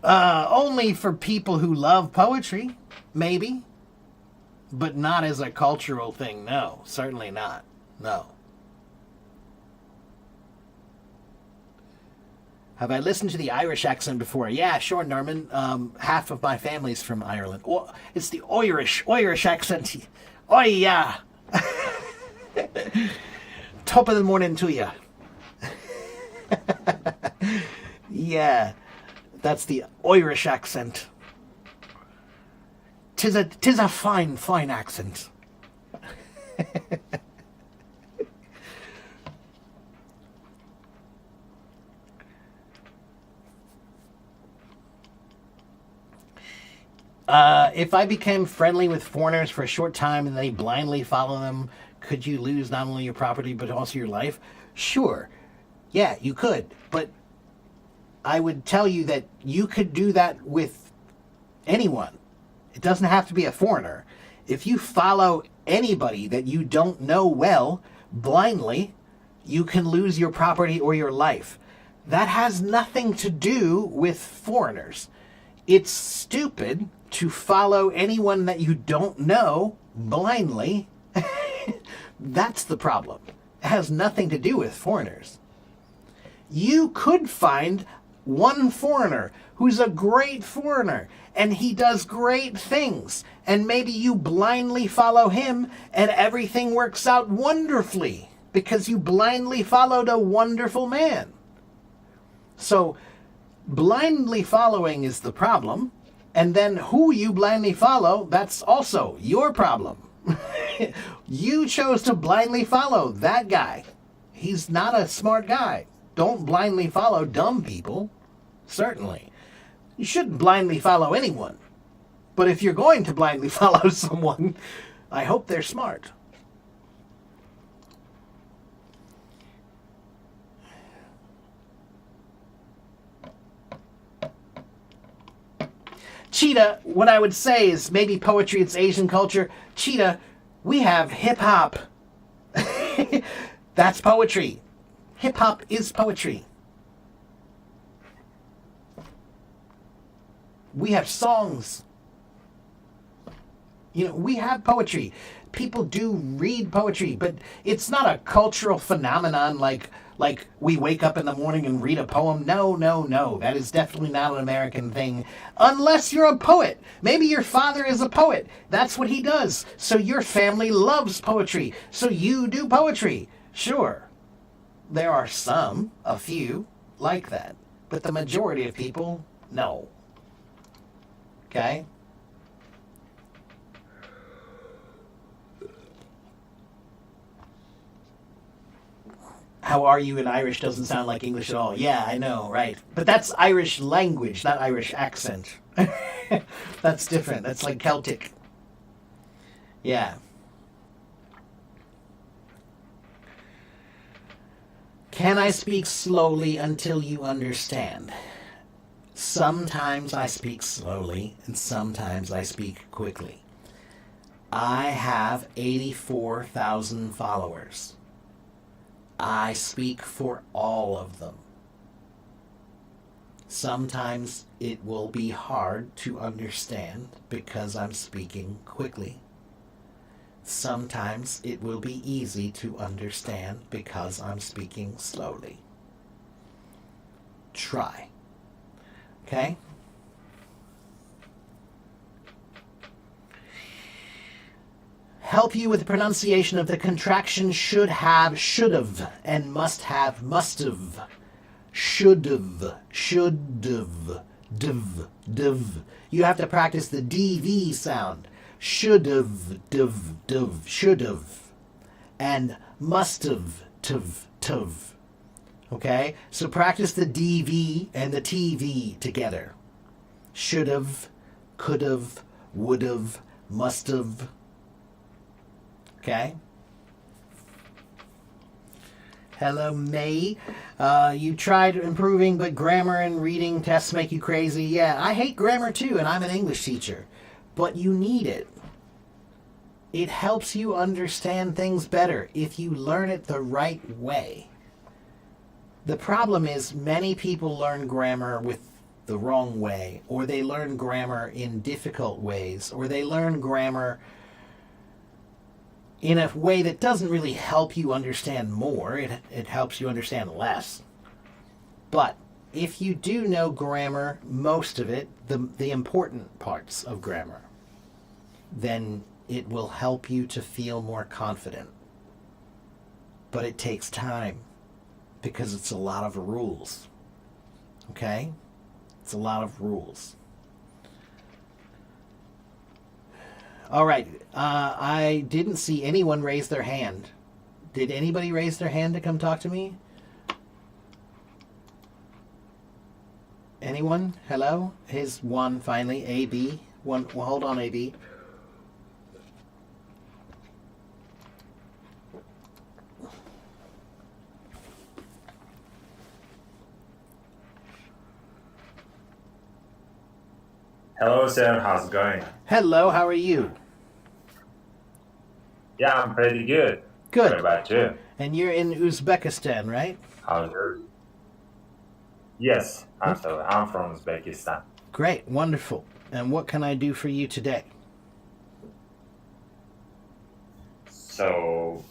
Only for people who love poetry, maybe. But not as a cultural thing, no. Certainly not. No. Have I listened to the Irish accent before? Yeah, sure, Norman. Half of my family's from Ireland. Oh, it's the Irish accent. Oh, yeah. Top of the morning to you. Yeah, that's the Irish accent. Tis a fine, fine accent. If I became friendly with foreigners for a short time and they blindly follow them, could you lose not only your property but also your life? Sure. Yeah, you could. But I would tell you that you could do that with anyone. It doesn't have to be a foreigner. If you follow anybody that you don't know well blindly, you can lose your property or your life. That has nothing to do with foreigners. It's stupid to follow anyone that you don't know blindly. That's the problem. It has nothing to do with foreigners. You could find one foreigner who's a great foreigner and he does great things, and maybe you blindly follow him and everything works out wonderfully because you blindly followed a wonderful man. So blindly following is the problem, and then who you blindly follow, that's also your problem. You chose to blindly follow that guy. He's not a smart guy. Don't blindly follow dumb people. Certainly. You shouldn't blindly follow anyone. But if you're going to blindly follow someone, I hope they're smart. Cheetah, what I would say is maybe poetry, it's Asian culture. Cheetah, we have hip-hop. That's poetry. Hip-hop is poetry. We have songs. You know, we have poetry. People do read poetry, but it's not a cultural phenomenon like we wake up in the morning and read a poem. No. That is definitely not an American thing. Unless you're a poet. Maybe your father is a poet. That's what he does. So your family loves poetry. So you do poetry. Sure. There are some, a few, like that. But the majority of people, no. Okay? How are you in Irish doesn't sound like English at all. Yeah, I know, right. But that's Irish language, not Irish accent. That's different. That's like Celtic. Yeah. Can I speak slowly until you understand? Sometimes I speak slowly and sometimes I speak quickly. I have 84,000 followers. I speak for all of them. Sometimes it will be hard to understand because I'm speaking quickly. Sometimes it will be easy to understand because I'm speaking slowly. Try. Okay? Help you with the pronunciation of the contraction should have, should've, and must have, must've. Should've, should've, div. You have to practice the DV sound. Should've, div, should've. And must've, tuv. Okay? So practice the DV and the TV together. should have, could have, would have, must have. Okay? Hello, May. You tried improving, but grammar and reading tests make you crazy. Yeah, I hate grammar too, and I'm an English teacher. But you need it. It helps you understand things better if you learn it the right way. The problem is many people learn grammar with the wrong way, or they learn grammar in difficult ways, or they learn grammar in a way that doesn't really help you understand more. It helps you understand less. But if you do know grammar, most of it, the important parts of grammar, then it will help you to feel more confident. But it takes time because it's a lot of rules. Okay? It's a lot of rules. All right. I didn't see anyone raise their hand. Did anybody raise their hand to come talk to me? Anyone? Hello? Here's one finally. AB. One. Well, hold on, AB. Hello, Sam. How's it going? Hello, how are you? Yeah, I'm pretty good. Good. What about you? And you're in Uzbekistan, right? How's yours? Yes, absolutely. I'm from Uzbekistan. Great, wonderful. And what can I do for you today? So,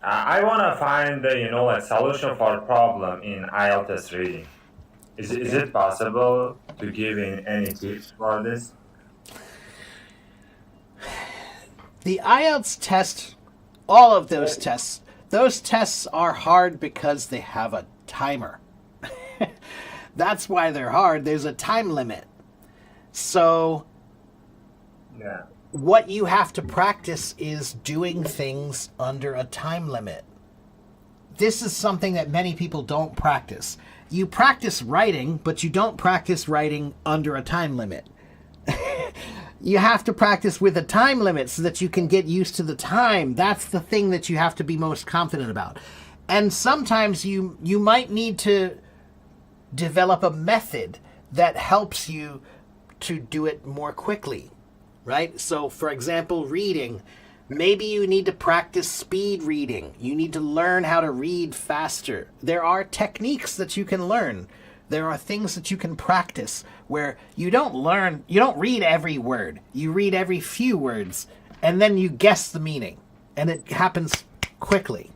I want to find a solution for a problem in IELTS reading. Is it possible to give in any tips for this? The IELTS test, all of those tests are hard because they have a timer. That's why they're hard. There's a time limit. So Yeah. what you have to practice is doing things under a time limit. This is something that many people don't practice. You practice writing, but you don't practice writing under a time limit. You have to practice with a time limit so that you can get used to the time. That's the thing that you have to be most confident about. And sometimes you might need to develop a method that helps you to do it more quickly, right? So, for example, reading. Maybe you need to practice speed reading. You need to learn how to read faster. There are techniques that you can learn. There are things that you can practice where you don't read every word. You read every few words, and then you guess the meaning. And it happens quickly.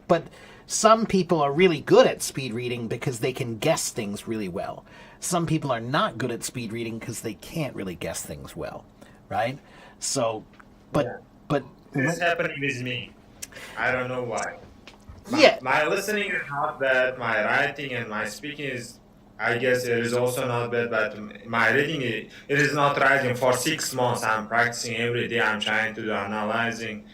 But some people are really good at speed reading because they can guess things really well. Some people are not good at speed reading because they can't really guess things well, right? So, but This happening with me. I don't know why. yeah, My listening is not bad. My writing and my speaking is, I guess, it is also not bad. But my reading, it is not rising. For 6 months, I'm practicing every day. I'm trying to do analyzing,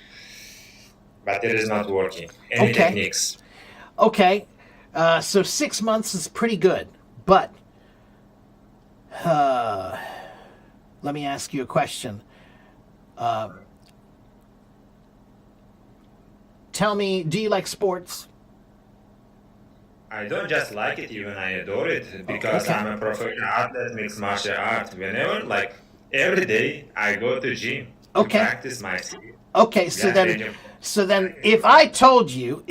but it is not working. Any okay, techniques? okay. So 6 months is pretty good, but let me ask you a question. Tell me, do you like sports? I don't just like it, even I adore it because Okay. I'm a professional athlete, mixed martial art. Whenever, like every day, I go to gym to Okay. practice my skill. Okay, Yeah, changing. so then if I told you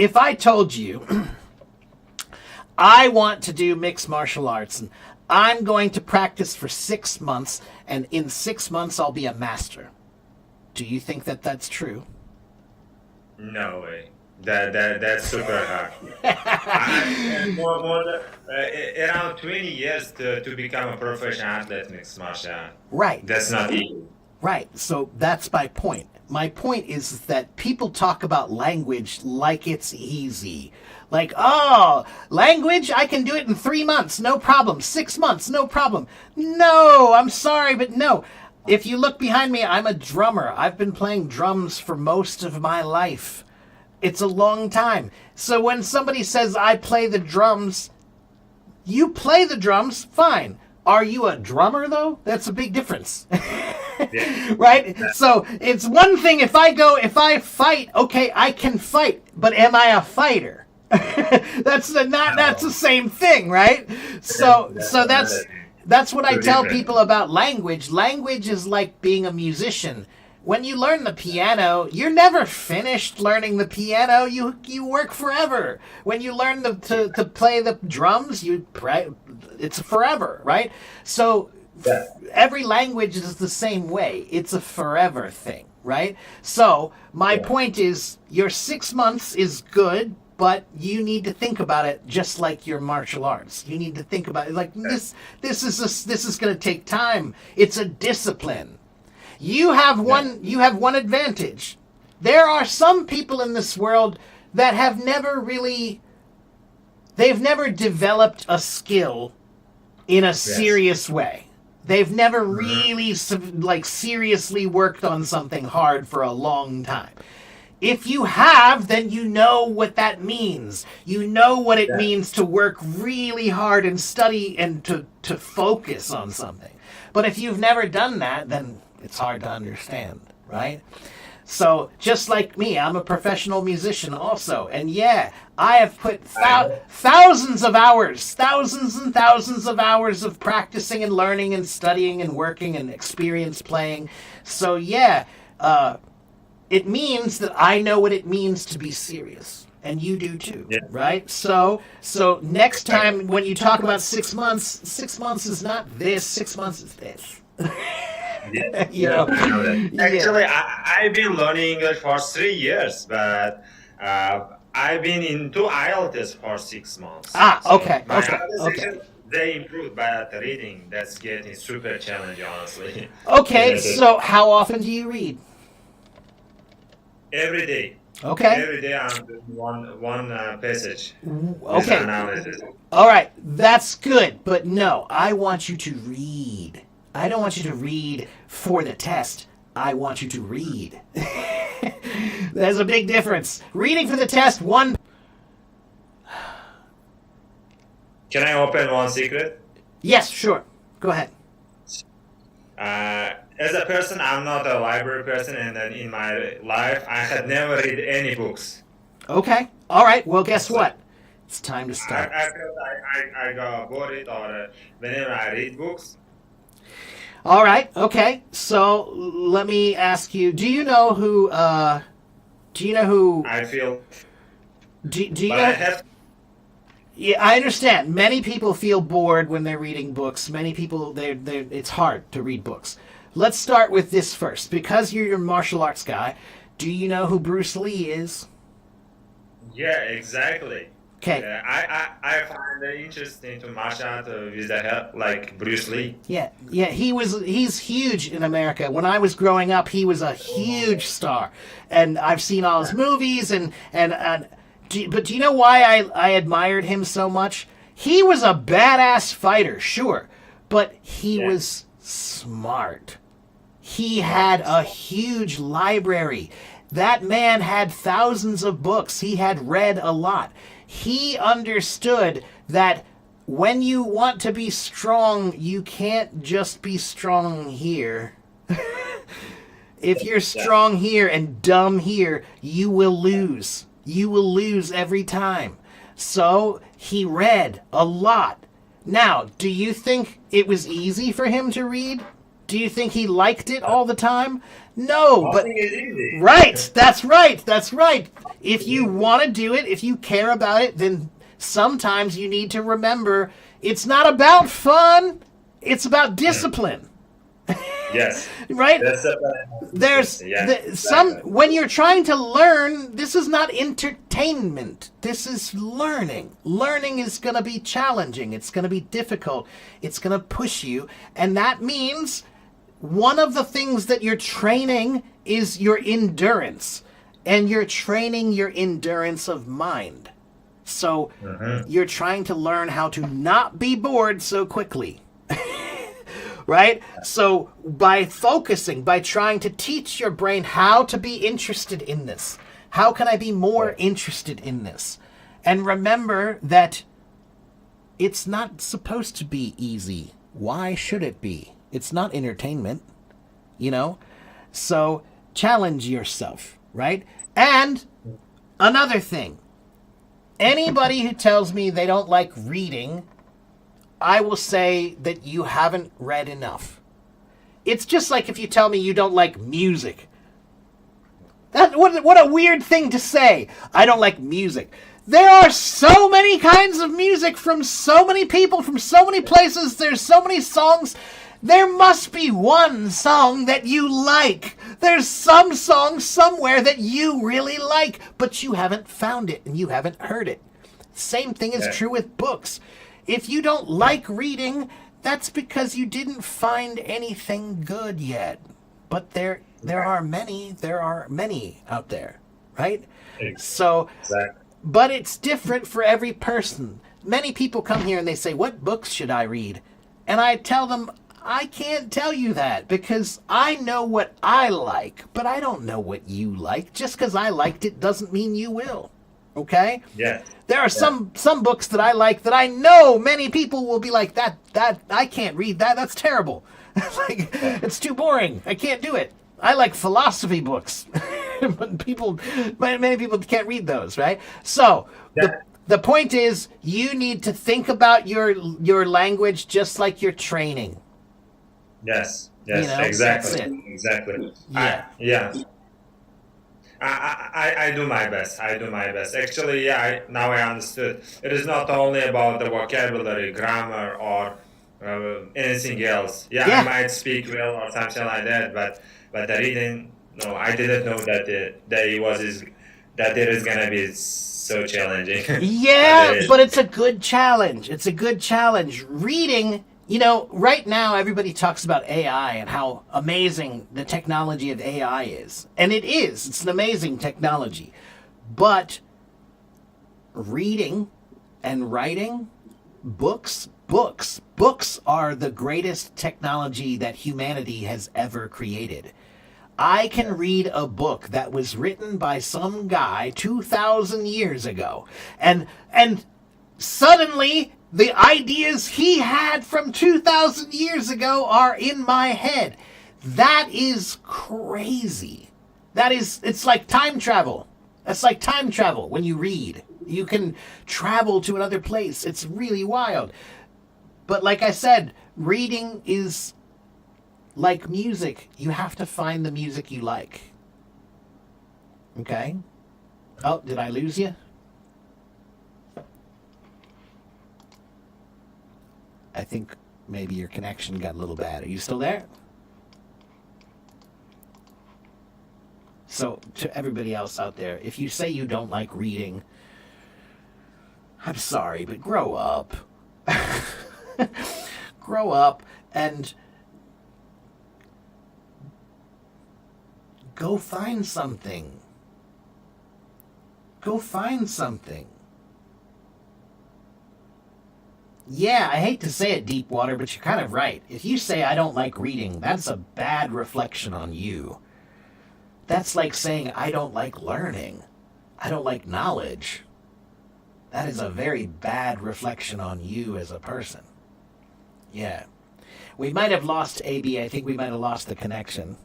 I want to do mixed martial arts and I'm going to practice for 6 months and in 6 months I'll be a master. Do you think that that's true? No way. That's super hard. More than, around 20 years to become a professional athlete mixed martial art. Right. That's not easy. Right. So that's my point. My point is that people talk about language like it's easy. Like, oh, language, I can do it in 3 months, no problem. 6 months, no problem. No, I'm sorry, but no. If you look behind me, I'm a drummer. I've been playing drums for most of my life. It's a long time. So when somebody says, I play the drums, you play the drums, fine. Are you a drummer though? That's a big difference. Yeah. Right? So it's one thing if I fight, okay, I can fight, but am I a fighter? That's the same thing, right? So that's what I tell people about language. Language is like being a musician. When you learn the piano, you're never finished learning the piano. You work forever. When you learn to play the drums, it's forever, right? So Yeah. every language is the same way. It's a forever thing, right? So my point is, your 6 months is good, but you need to think about it just like your martial arts. You need to think about it like this. This is going to take time. It's a discipline. You have one advantage. There are some people in this world that they've never developed a skill in a serious way. They've never really seriously worked on something hard for a long time. If you have, then you know what that means. You know what it means to work really hard and study and to focus on something. But if you've never done that, then it's hard to understand, right? So just like me, I'm a professional musician also. And yeah, I have put thousands and thousands of hours of practicing and learning and studying and working and experience playing. So yeah, it means that I know what it means to be serious. And you do too, right? So next time when you talk about 6 months, 6 months is not this, 6 months is this. You know? Actually, I've been learning English for 3 years, but I've been into IELTS for 6 months. Okay. They improved, but reading, that's getting super challenging, honestly. Okay, so how often do you read? Every day. Okay. Every day I'm doing one passage. Okay. Analysis. All right, that's good, but no, I want you to read. I don't want you to read for the test. I want you to read. There's a big difference. Reading for the test, one. Can I open one secret? Yes, sure. Go ahead. As a person, I'm not a library person, and then in my life, I had never read any books. Okay. All right. Well, guess what? It's time to start. I felt I got bored or whenever I read books. All right. Okay. So let me ask you: do you know who? I feel. Do you But know? I have. Yeah, I understand. Many people feel bored when they're reading books. Many people, it's hard to read books. Let's start with this first. Because you're a martial arts guy, do you know who Bruce Lee is? Yeah, exactly. Okay. I find it interesting to martial art with the help like Bruce Lee. Yeah. He's huge in America. When I was growing up, he was a huge star, and I've seen all his movies. But do you know why I admired him so much? He was a badass fighter, sure, but he was smart. He had a huge library. That man had thousands of books. He had read a lot. He understood that when you want to be strong, you can't just be strong here. If you're strong here and dumb here, you will lose. You will lose every time. So he read a lot. Now, do you think it was easy for him to read? Do you think he liked it all the time? No, but right, that's right. If you want to do it, if you care about it, then sometimes you need to remember it's not about fun, it's about discipline. Yes. Right? When you're trying to learn, this is not entertainment. This is learning. Learning is going to be challenging. It's going to be difficult. It's going to push you. And that means one of the things that you're training is your endurance. And you're training your endurance of mind. So you're trying to learn how to not be bored so quickly. Right? So by focusing, by trying to teach your brain how to be interested in this, how can I be more interested in this? And remember that it's not supposed to be easy. Why should it be? It's not entertainment, you know? So challenge yourself, right? And another thing, anybody who tells me they don't like reading, I will say that you haven't read enough. It's just like if you tell me you don't like music. What a weird thing to say. I don't like music. There are so many kinds of music from so many people, from so many places. There's so many songs. There must be one song that you like. There's some song somewhere that you really like, but you haven't found it and you haven't heard it. Same thing is true with books. If you don't like reading, that's because you didn't find anything good yet. But there are many out there, right? So, but it's different for every person. Many people come here and they say, "What books should I read?" And I tell them, I can't tell you that because I know what I like, but I don't know what you like. Just because I liked it doesn't mean you will. Okay? Yeah. There are some books that I like that I know many people will be like, that I can't read that. That's terrible. Like, it's too boring. I can't do it. I like philosophy books. But many people can't read those, right? So the point is, you need to think about your language just like you're training. Yes. You know, Exactly. Yeah. I do my best. Actually, now I understood. It is not only about the vocabulary, grammar, or anything else. Yeah, I Yeah. might speak well or something like that, but the reading, no, I didn't know that it is gonna be so challenging. But Yeah, it is. but it's a good challenge. It's a good challenge. Reading, right now everybody talks about AI and how amazing the technology of AI is. And it is. It's an amazing technology. But reading and writing books are the greatest technology that humanity has ever created. I can read a book that was written by some guy 2,000 years ago, and suddenly the ideas he had from 2,000 years ago are in my head. That is crazy. It's like time travel. That's like time travel when you read. You can travel to another place. It's really wild. But like I said, reading is like music. You have to find the music you like. Okay? Oh, did I lose you? I think maybe your connection got a little bad. Are you still there? So, to everybody else out there, if you say you don't like reading, I'm sorry, but grow up. Grow up and go find something. Go find something. Yeah, I hate to say it, Deepwater, but you're kind of right. If you say I don't like reading, that's a bad reflection on you. That's like saying I don't like learning. I don't like knowledge. That is a very bad reflection on you as a person. Yeah. We might have lost AB. I think we might have lost the connection.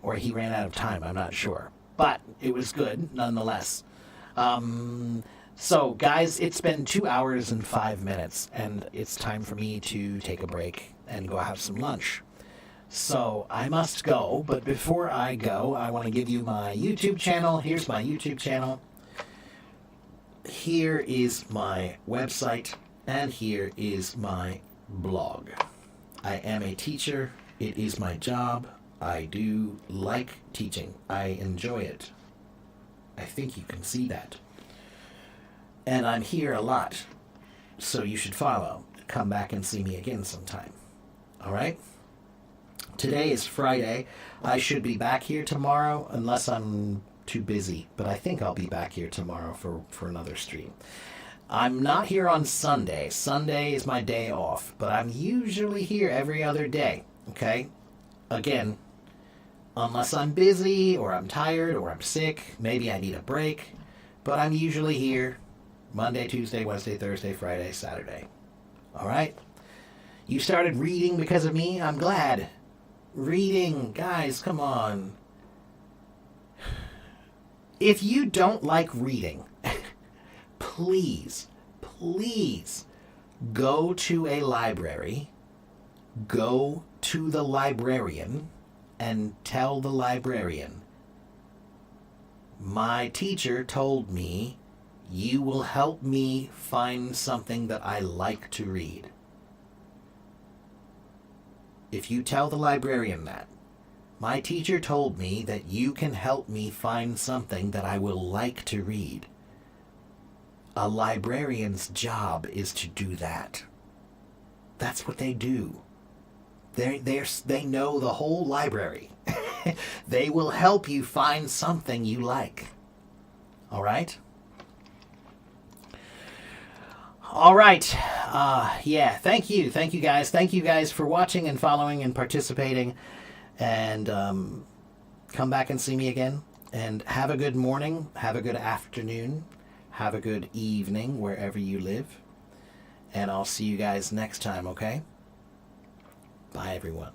Or he ran out of time. I'm not sure. But it was good nonetheless. So, guys, it's been 2 hours and 5 minutes, and it's time for me to take a break and go have some lunch. So, I must go, but before I go, I want to give you my YouTube channel. Here's my YouTube channel. Here is my website, and here is my blog. I am a teacher. It is my job. I do like teaching. I enjoy it. I think you can see that. And I'm here a lot, so you should follow. Come back and see me again sometime. All right? Today is Friday. I should be back here tomorrow unless I'm too busy, but I think I'll be back here tomorrow for another stream. I'm not here on Sunday. Sunday is my day off, but I'm usually here every other day, okay? Again, unless I'm busy or I'm tired or I'm sick, maybe I need a break, but I'm usually here Monday, Tuesday, Wednesday, Thursday, Friday, Saturday. All right? You started reading because of me? I'm glad. Reading, guys, come on. If you don't like reading, please, please go to a library, go to the librarian, and tell the librarian, my teacher told me you will help me find something that I like to read. If you tell the librarian that, my teacher told me that you can help me find something that I will like to read. A librarian's job is to do that. That's what they do. They know the whole library. They will help you find something you like. All right? All right. Yeah, thank you. Thank you, guys. Thank you, guys, for watching and following and participating. And come back and see me again. And have a good morning. Have a good afternoon. Have a good evening wherever you live. And I'll see you guys next time, okay? Bye, everyone.